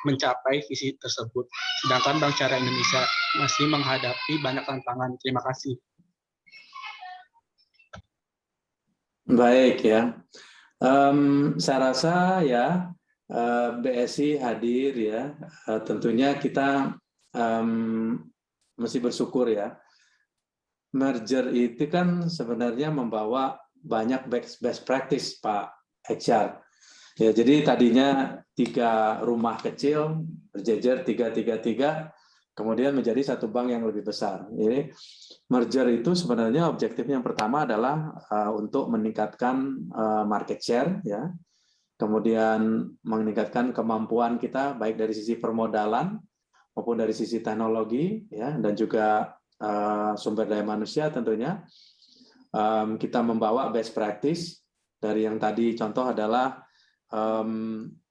mencapai visi tersebut? Sedangkan Bank Syariah Indonesia masih menghadapi banyak tantangan. Terima kasih. Baik ya. Saya rasa ya BSI hadir ya. Tentunya kita mesti bersyukur ya. Merger itu kan sebenarnya membawa banyak best practice Pak Eksyar. Ya, jadi tadinya 3 rumah kecil berjejer 3, kemudian menjadi satu bank yang lebih besar. Jadi merger itu sebenarnya objektifnya yang pertama adalah untuk meningkatkan market share ya. Kemudian meningkatkan kemampuan kita baik dari sisi permodalan maupun dari sisi teknologi ya, dan juga sumber daya manusia tentunya. Kita membawa best practice dari yang tadi contoh adalah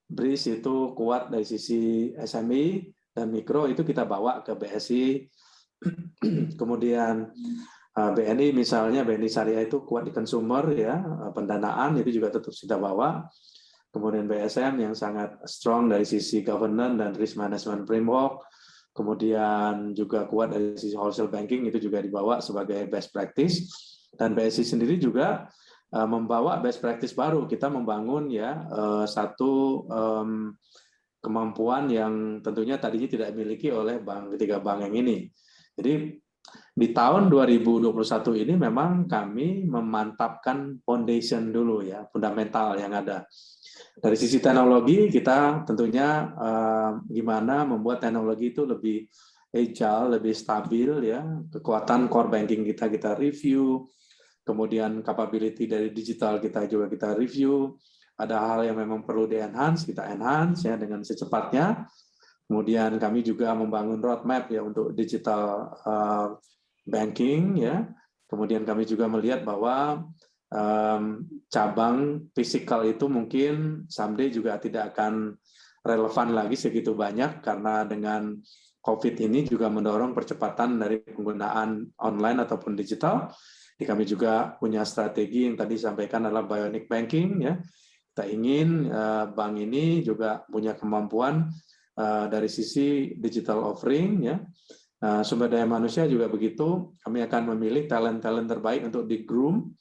BRIS itu kuat dari sisi SME dan mikro, itu kita bawa ke BSI. Kemudian BNI misalnya, BNI Syariah itu kuat di consumer ya, pendanaan itu juga tetap kita bawa. Kemudian BSM yang sangat strong dari sisi governance dan risk management framework. Kemudian juga kuat dari sisi wholesale banking, itu juga dibawa sebagai best practice. Dan BSI sendiri juga membawa best practice baru. Kita membangun ya satu kemampuan yang tentunya tadinya tidak dimiliki oleh ketiga bank yang ini. Jadi di tahun 2021 ini memang kami memantapkan foundation dulu ya, fundamental yang ada. Dari sisi teknologi kita tentunya gimana membuat teknologi itu lebih agile, lebih stabil ya. Kekuatan core banking kita review, kemudian capability dari digital kita juga kita review. Ada hal yang memang perlu di-enhance, kita enhance ya dengan secepatnya. Kemudian kami juga membangun roadmap ya untuk digital banking ya. Kemudian kami juga melihat bahwa cabang fisikal itu mungkin someday juga tidak akan relevan lagi segitu banyak, karena dengan COVID ini juga mendorong percepatan dari penggunaan online ataupun digital. Jadi kami juga punya strategi yang tadi disampaikan adalah bionic banking ya. Kita ingin bank ini juga punya kemampuan dari sisi digital offering ya. Sumber daya manusia juga begitu. Kami akan memilih talent-talent terbaik untuk di-groom.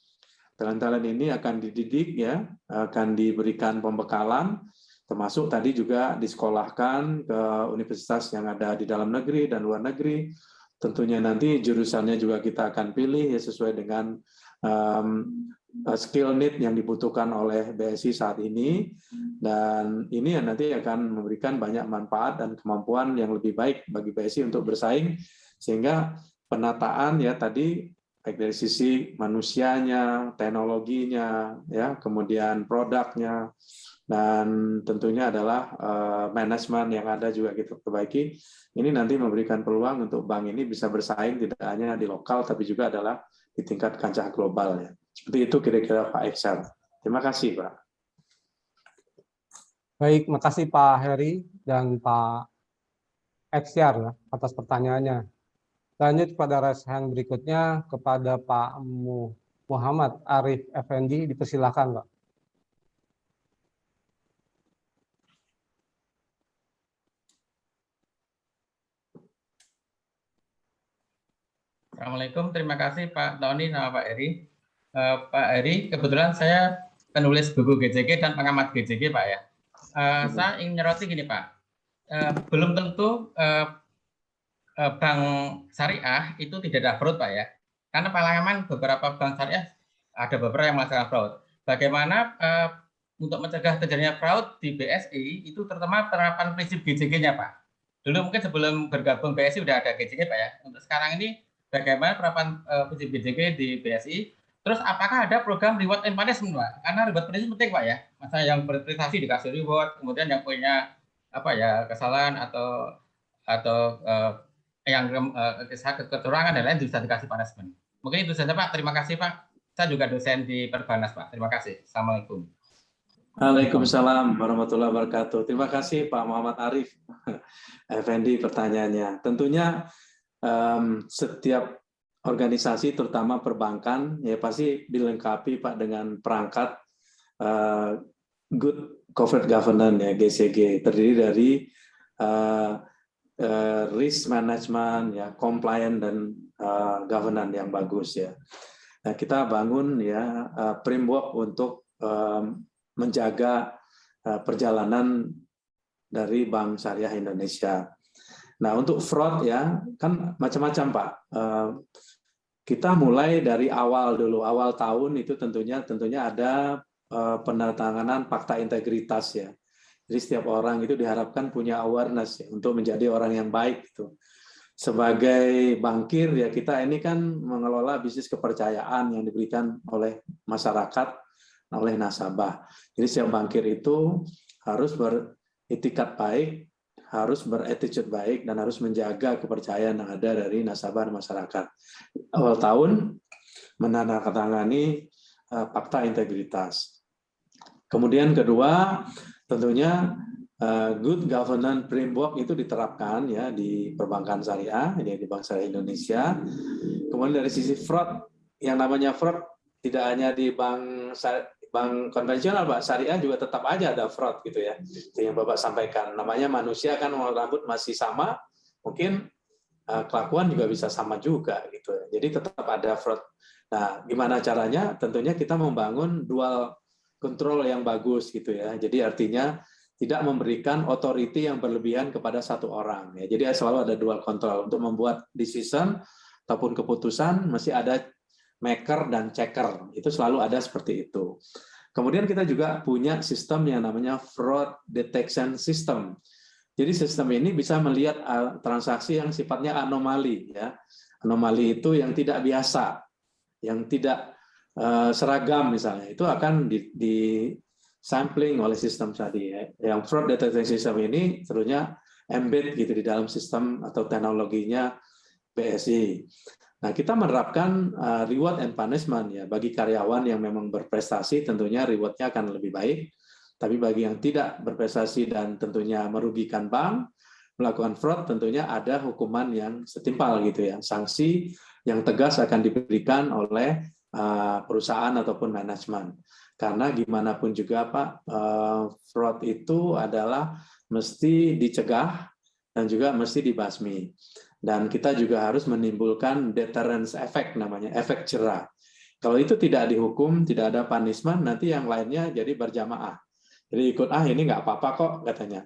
Talent-talent ini akan dididik ya, akan diberikan pembekalan, termasuk tadi juga disekolahkan ke universitas yang ada di dalam negeri dan luar negeri. Tentunya nanti jurusannya juga kita akan pilih ya sesuai dengan skill need yang dibutuhkan oleh BSI saat ini, dan ini nanti akan memberikan banyak manfaat dan kemampuan yang lebih baik bagi BSI untuk bersaing, sehingga penataan ya tadi baik dari sisi manusianya, teknologinya ya, kemudian produknya, dan tentunya adalah manajemen yang ada juga kita perbaiki. Ini nanti memberikan peluang untuk bank ini bisa bersaing tidak hanya di lokal tapi juga adalah di tingkat kancah global ya. Seperti itu kira-kira Pak Eksyar. Terima kasih Pak. Baik, makasih Pak Heri dan Pak Eksyar ya, atas pertanyaannya. Lanjut pada raise hand berikutnya kepada Pak Muhammad Arif Effendi, dipersilakan Pak. Assalamualaikum, terima kasih Pak Tony sama Pak Heri. Pak Heri, kebetulan saya penulis buku GCG dan pengamat GCG Pak ya. Saya ingin menyoroti gini Pak, belum tentu bank syariah itu tidak ada fraud Pak ya. Karena pengalaman beberapa bank syariah ada beberapa yang melakukan fraud. Bagaimana untuk mencegah terjadinya fraud di BSI itu terutama penerapan prinsip GCG-nya Pak. Dulu mungkin sebelum bergabung BSI sudah ada GCG Pak ya. Untuk sekarang ini bagaimana penerapan prinsip GCG di BSI? Terus apakah ada program reward and punishment Pak? Karena reward punishment penting Pak ya. Masa yang berprestasi dikasih reward, kemudian yang punya kesalahan atau yang kecurangan dan lain bisa dikasih punishment. Mungkin itu saja Pak. Terima kasih Pak. Saya juga dosen di Perbanas Pak. Terima kasih. Assalamualaikum. Waalaikumsalam warahmatullahi wabarakatuh. Terima kasih Pak Muhammad Arif Effendi pertanyaannya. Tentunya setiap organisasi terutama perbankan ya pasti dilengkapi Pak dengan perangkat good corporate governance ya GCG, terdiri dari risk management ya, compliance dan governance yang bagus ya. Nah, kita bangun ya framework untuk menjaga perjalanan dari Bank Syariah Indonesia. Nah, untuk fraud ya kan macam-macam Pak. Kita mulai dari awal dulu, awal tahun itu tentunya ada penandatanganan fakta integritas ya. Jadi setiap orang itu diharapkan punya awareness ya, untuk menjadi orang yang baik gitu. Sebagai bankir ya kita ini kan mengelola bisnis kepercayaan yang diberikan oleh masyarakat, oleh nasabah. Jadi setiap bankir itu harus beretikat baik, harus beretitude baik, dan harus menjaga kepercayaan yang ada dari nasabah dan masyarakat. Awal tahun menandatangani fakta integritas. Kemudian kedua, tentunya good governance framework itu diterapkan ya di perbankan syariah, ya di Bank Syariah Indonesia. Kemudian dari sisi fraud, yang namanya fraud tidak hanya di bank konvensional, Pak, syariah juga tetap aja ada fraud gitu ya. Itu yang Bapak sampaikan. Namanya manusia kan rambut masih sama, mungkin kelakuan juga bisa sama juga gitu. Jadi tetap ada fraud. Nah, gimana caranya? Tentunya kita membangun dual control yang bagus gitu ya. Jadi artinya tidak memberikan authority yang berlebihan kepada satu orang ya. Jadi selalu ada dual control untuk membuat decision ataupun keputusan mesti ada maker dan checker. Itu selalu ada seperti itu. Kemudian kita juga punya sistem yang namanya fraud detection system. Jadi sistem ini bisa melihat transaksi yang sifatnya anomali ya. Anomali itu yang tidak biasa, yang tidak seragam misalnya. Itu akan di sampling oleh sistem tadi ya. Yang fraud detection system ini tentunya embed gitu di dalam sistem atau teknologinya BSI. Nah, kita menerapkan reward and punishment ya bagi karyawan yang memang berprestasi, tentunya rewardnya akan lebih baik. Tapi bagi yang tidak berprestasi dan tentunya merugikan bank, melakukan fraud, tentunya ada hukuman yang setimpal gitu ya. Sanksi yang tegas akan diberikan oleh perusahaan ataupun manajemen. Karena gimana pun juga Pak, fraud itu adalah mesti dicegah dan juga mesti dibasmi. Dan kita juga harus menimbulkan deterrence effect namanya, efek jerah. Kalau itu tidak dihukum, tidak ada punishment, nanti yang lainnya jadi berjamaah. Jadi ikut, ini nggak apa-apa kok katanya.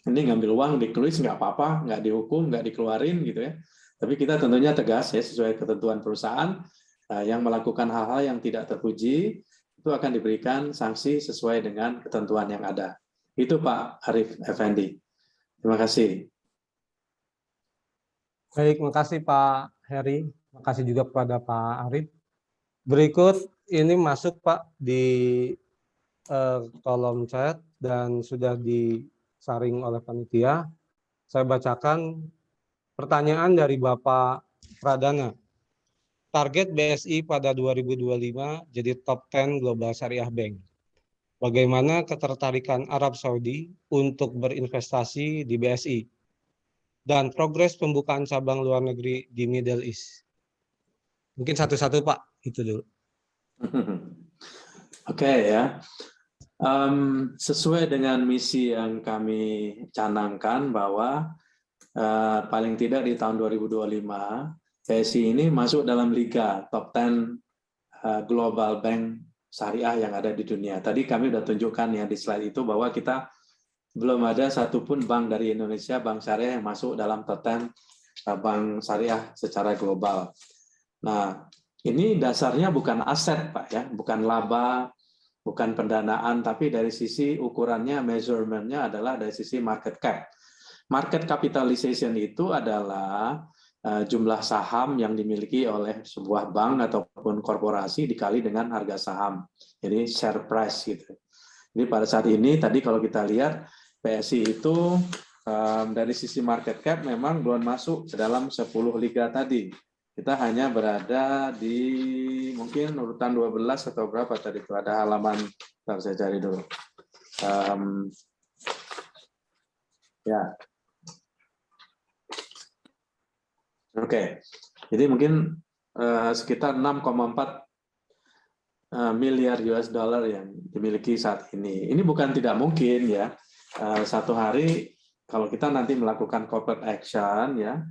Ini ngambil uang, dikeluis nggak apa-apa, nggak dihukum, nggak dikeluarin gitu ya. Tapi kita tentunya tegas ya, sesuai ketentuan perusahaan, yang melakukan hal-hal yang tidak terpuji, itu akan diberikan sanksi sesuai dengan ketentuan yang ada. Itu Pak Arif Effendi. Terima kasih. Baik, makasih Pak Heri. Makasih juga kepada Pak Arif. Berikut ini masuk Pak di kolom chat dan sudah disaring oleh panitia. Saya bacakan pertanyaan dari Bapak Pradana. Target BSI pada 2025 jadi top 10 Global Syariah Bank. Bagaimana ketertarikan Arab Saudi untuk berinvestasi di BSI? Dan progres pembukaan cabang luar negeri di Middle East. Mungkin satu-satu Pak, itu dulu. Oke ya. Sesuai dengan misi yang kami canangkan bahwa paling tidak di tahun 2025 BSI ini masuk dalam liga top 10 global bank syariah yang ada di dunia. Tadi kami sudah tunjukkan ya di slide itu bahwa kita belum ada satupun bank dari Indonesia, bank syariah yang masuk dalam top 10 bank syariah secara global. Nah, ini dasarnya bukan aset, Pak, ya, bukan laba, bukan pendanaan, tapi dari sisi ukurannya, measurement-nya adalah dari sisi market cap. Market capitalization itu adalah jumlah saham yang dimiliki oleh sebuah bank ataupun korporasi dikali dengan harga saham. Jadi share price gitu. Jadi pada saat ini tadi kalau kita lihat BSI itu dari sisi market cap memang belum masuk ke dalam 10 liga tadi. Kita hanya berada di mungkin urutan 12 atau berapa tadi itu, ada halaman, bentar saya cari dulu. Ya. Oke, jadi mungkin sekitar 6,4 miliar US dollar yang dimiliki saat ini. Ini bukan tidak mungkin ya. Satu hari kalau kita nanti melakukan corporate action ya,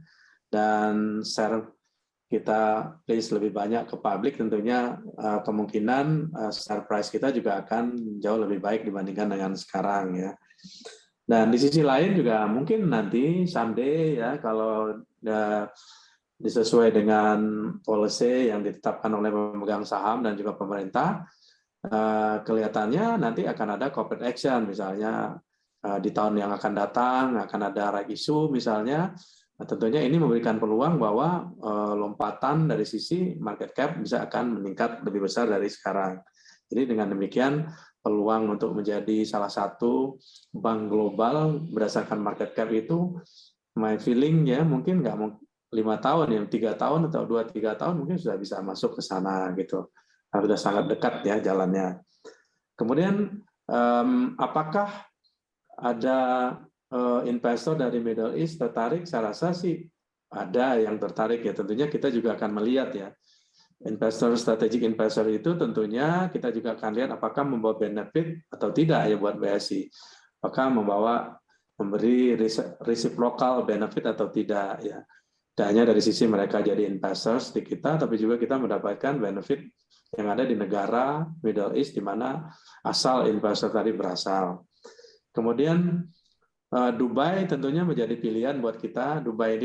dan share kita place lebih banyak ke publik, tentunya kemungkinan share price kita juga akan jauh lebih baik dibandingkan dengan sekarang ya. Dan di sisi lain juga mungkin nanti someday ya, kalau disesuai dengan policy yang ditetapkan oleh pemegang saham dan juga pemerintah, kelihatannya nanti akan ada corporate action, misalnya di tahun yang akan datang akan ada right issue misalnya. Nah, tentunya ini memberikan peluang bahwa lompatan dari sisi market cap bisa akan meningkat lebih besar dari sekarang. Jadi dengan demikian peluang untuk menjadi salah satu bank global berdasarkan market cap itu, my feeling ya mungkin nggak 5 tahun, ya 3 tahun atau 2-3 tahun mungkin sudah bisa masuk ke sana gitu. Nah, sudah sangat dekat ya jalannya. Kemudian apakah ada investor dari Middle East tertarik? Saya rasa sih ada yang tertarik ya. Tentunya kita juga akan melihat ya. Investor, strategic investor itu tentunya kita juga akan lihat apakah membawa benefit atau tidak ya buat BSI. Apakah memberi reciprocal benefit atau tidak ya. Tidak hanya dari sisi mereka jadi investors di kita, tapi juga kita mendapatkan benefit yang ada di negara Middle East di mana asal investor tadi berasal. Kemudian Dubai tentunya menjadi pilihan buat kita. Dubai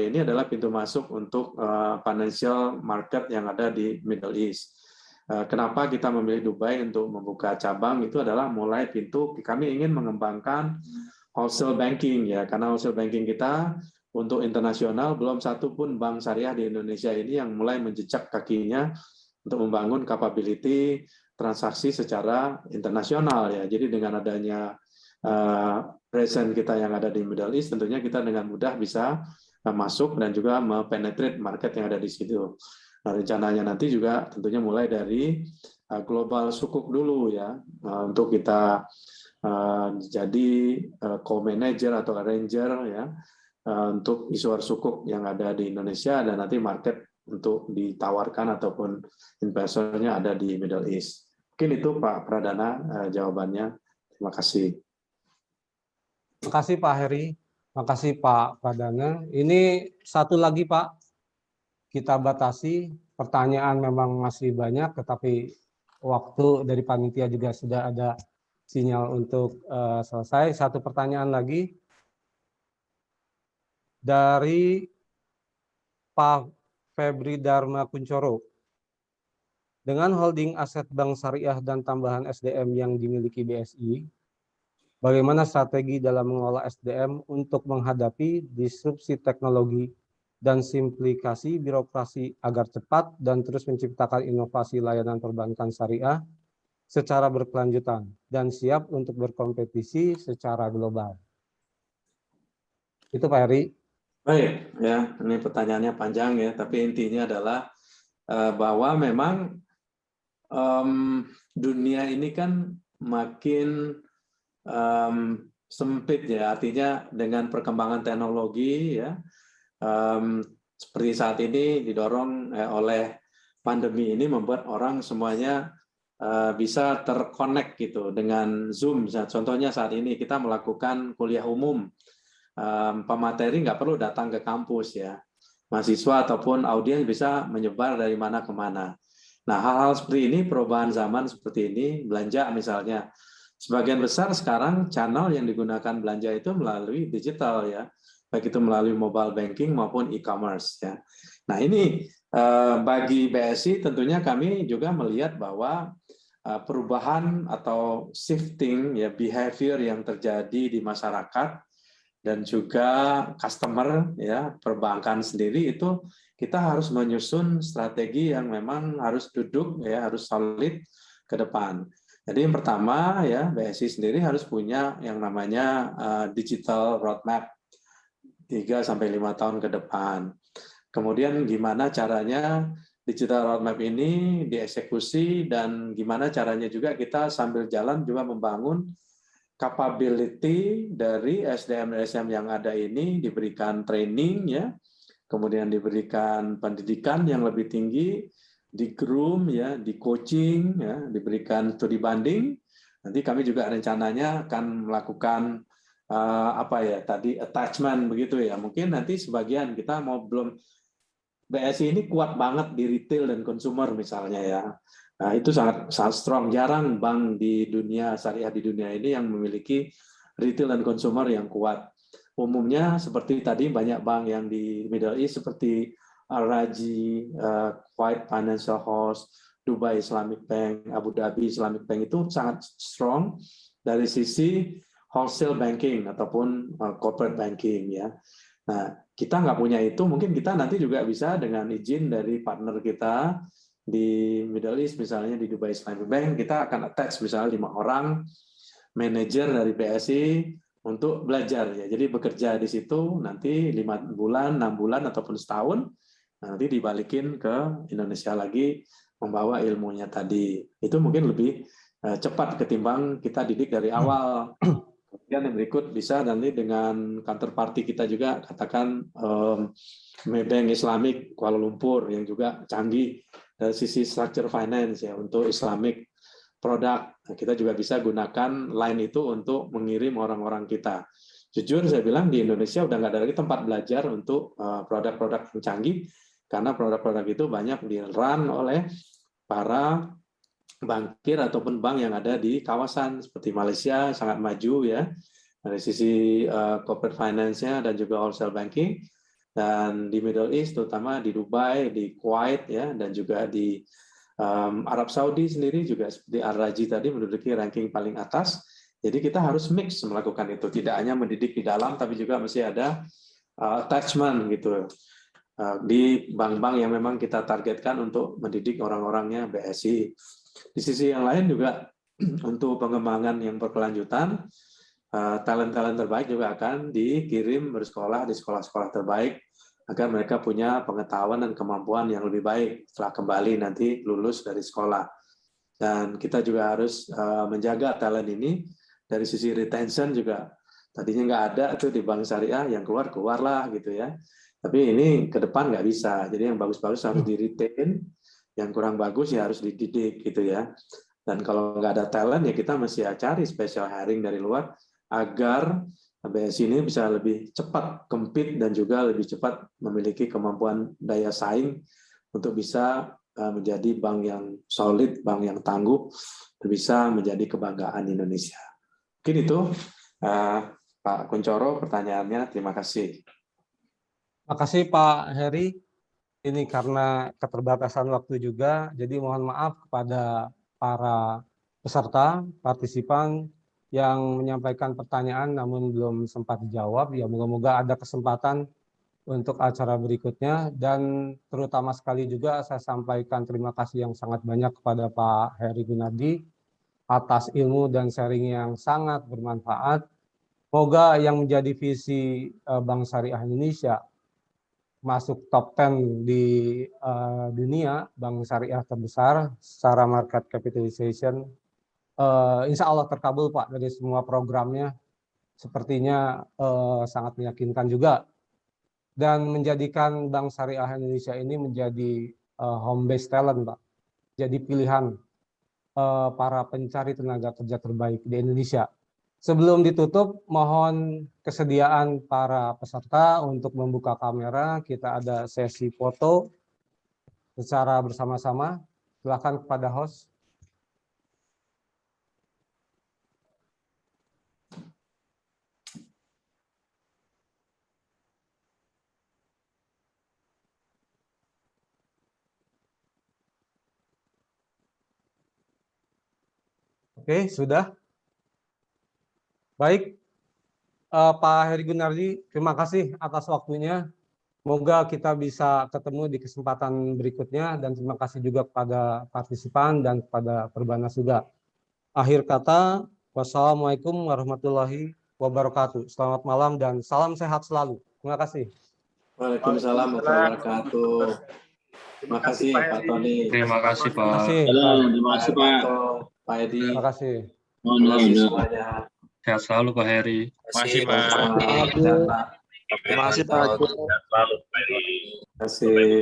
ini adalah pintu masuk untuk financial market yang ada di Middle East. Kenapa kita memilih Dubai untuk membuka cabang? Itu adalah mulai pintu kami ingin mengembangkan wholesale banking ya, karena wholesale banking kita untuk internasional belum satu pun bank syariah di Indonesia ini yang mulai menjejak kakinya untuk membangun capability transaksi secara internasional ya. Jadi dengan adanya presence kita yang ada di Middle East, tentunya kita dengan mudah bisa masuk dan juga mempenetrate market yang ada di situ. Nah, rencananya nanti juga tentunya mulai dari global sukuk dulu ya, untuk kita jadi co-manager atau arranger ya, untuk issuer sukuk yang ada di Indonesia, dan nanti market untuk ditawarkan ataupun investornya ada di Middle East. Mungkin itu Pak Pradana jawabannya. Terima kasih. Terima kasih Pak Heri, terima kasih Pak Pradana. Ini satu lagi Pak, kita batasi, pertanyaan memang masih banyak, tetapi waktu dari panitia juga sudah ada sinyal untuk selesai. Satu pertanyaan lagi dari Pak Febri Dharma Kuncoro. Dengan holding aset bank syariah dan tambahan SDM yang dimiliki BSI, bagaimana strategi dalam mengelola SDM untuk menghadapi disrupsi teknologi dan simplikasi birokrasi agar cepat dan terus menciptakan inovasi layanan perbankan syariah secara berkelanjutan dan siap untuk berkompetisi secara global? Itu Pak Heri. Baik, ya ini pertanyaannya panjang ya, tapi intinya adalah bahwa memang dunia ini kan makin sempit ya, artinya dengan perkembangan teknologi ya, seperti saat ini didorong oleh pandemi ini membuat orang semuanya bisa terkonek gitu dengan Zoom. Contohnya saat ini kita melakukan kuliah umum, pemateri nggak perlu datang ke kampus ya, mahasiswa ataupun audiens bisa menyebar dari mana ke mana. Nah, hal-hal seperti ini, perubahan zaman seperti ini, belanja misalnya, sebagian besar sekarang channel yang digunakan belanja itu melalui digital ya, baik itu melalui mobile banking maupun e-commerce ya. Nah, ini bagi BSI tentunya kami juga melihat bahwa perubahan atau shifting ya behavior yang terjadi di masyarakat dan juga customer ya perbankan sendiri itu kita harus menyusun strategi yang memang harus duduk ya, harus solid ke depan. Jadi yang pertama ya BSI sendiri harus punya yang namanya digital roadmap 3 sampai 5 tahun ke depan. Kemudian gimana caranya digital roadmap ini dieksekusi dan gimana caranya juga kita sambil jalan juga membangun capability dari SDM yang ada ini, diberikan training ya, kemudian diberikan pendidikan yang lebih tinggi, di groom ya, di coaching ya, diberikan studi banding. Nanti kami juga rencananya akan melakukan attachment begitu ya. Mungkin nanti sebagian kita mau belum BSI ini kuat banget di retail dan consumer misalnya ya. Nah, itu sangat strong. Jarang bank di dunia syariah di dunia ini yang memiliki retail dan consumer yang kuat. Umumnya seperti tadi banyak bank yang di Middle East seperti Al-Raji, Kuwait Financial House, Dubai Islamic Bank, Abu Dhabi Islamic Bank itu sangat strong dari sisi wholesale banking ataupun corporate banking ya. Nah, kita nggak punya itu, mungkin kita nanti juga bisa dengan izin dari partner kita di Middle East, misalnya di Dubai Islamic Bank, kita akan attach misalnya 5 orang manajer dari BSI untuk belajar ya. Jadi bekerja di situ nanti 5 bulan, 6 bulan ataupun setahun, nanti dibalikin ke Indonesia lagi membawa ilmunya tadi. Itu mungkin lebih cepat ketimbang kita didik dari awal. Kemudian yang berikut bisa nanti dengan counterparty kita juga katakan Maybank Islamic Kuala Lumpur yang juga canggih dari sisi structure finance ya untuk Islamic produk. Nah, kita juga bisa gunakan line itu untuk mengirim orang-orang kita. Jujur saya bilang di Indonesia udah nggak ada lagi tempat belajar untuk produk-produk yang canggih karena produk-produk itu banyak di-run oleh para bankir ataupun bank yang ada di kawasan seperti Malaysia sangat maju ya dari sisi corporate finance-nya dan juga wholesale banking, dan di Middle East terutama di Dubai, di Kuwait ya, dan juga di Arab Saudi sendiri juga seperti Al-Raji tadi menduduki ranking paling atas. Jadi kita harus mix melakukan itu, tidak hanya mendidik di dalam tapi juga mesti ada attachment gitu di bank-bank yang memang kita targetkan untuk mendidik orang-orangnya BSI. Di sisi yang lain juga untuk pengembangan yang berkelanjutan, talent-talent terbaik juga akan dikirim bersekolah di sekolah-sekolah terbaik agar mereka punya pengetahuan dan kemampuan yang lebih baik setelah kembali nanti lulus dari sekolah. Dan kita juga harus menjaga talent ini dari sisi retention juga. Tadinya nggak ada tuh di bank syariah, yang keluar lah gitu ya. Tapi ini ke depan nggak bisa. Jadi yang bagus-bagus harus di-retain, yang kurang bagus ya harus dididik gitu ya. Dan kalau nggak ada talent ya kita mesti cari special hiring dari luar agar BSI ini bisa lebih cepat compete dan juga lebih cepat memiliki kemampuan daya saing untuk bisa menjadi bank yang solid, bank yang tangguh, bisa menjadi kebanggaan Indonesia. Mungkin itu Pak Kuncoro pertanyaannya. Terima kasih. Terima kasih Pak Heri. Ini karena keterbatasan waktu juga, jadi mohon maaf kepada para peserta, partisipan yang menyampaikan pertanyaan namun belum sempat dijawab. Ya moga-moga ada kesempatan untuk acara berikutnya, dan terutama sekali juga saya sampaikan terima kasih yang sangat banyak kepada Pak Heri Gunardi atas ilmu dan sharing yang sangat bermanfaat. Semoga yang menjadi visi Bank Syariah Indonesia masuk top 10 di dunia bank syariah terbesar secara market capitalization. Insya Allah terkabul Pak dari semua programnya. Sepertinya sangat meyakinkan juga. Dan menjadikan Bank Syariah Indonesia ini menjadi home base talent Pak. Jadi pilihan para pencari tenaga kerja terbaik di Indonesia. Sebelum ditutup, mohon kesediaan para peserta untuk membuka kamera. Kita ada sesi foto secara bersama-sama. Silakan kepada host. Oke, sudah. Baik, Pak Heri Gunardi, terima kasih atas waktunya. Semoga kita bisa ketemu di kesempatan berikutnya, dan terima kasih juga kepada partisipan dan kepada Perbanas juga. Akhir kata, wassalamualaikum warahmatullahi wabarakatuh. Selamat malam dan salam sehat selalu. Terima kasih. Waalaikumsalam warahmatullahi wabarakatuh. Terima kasih Pak Tony. Terima kasih Pak. Terima kasih Pak. Pak Edi. Terima kasih. Terima kasih semuanya. Sehat selalu Pak Heri. Terima kasih Pak. Terima kasih Pak. Terima kasih.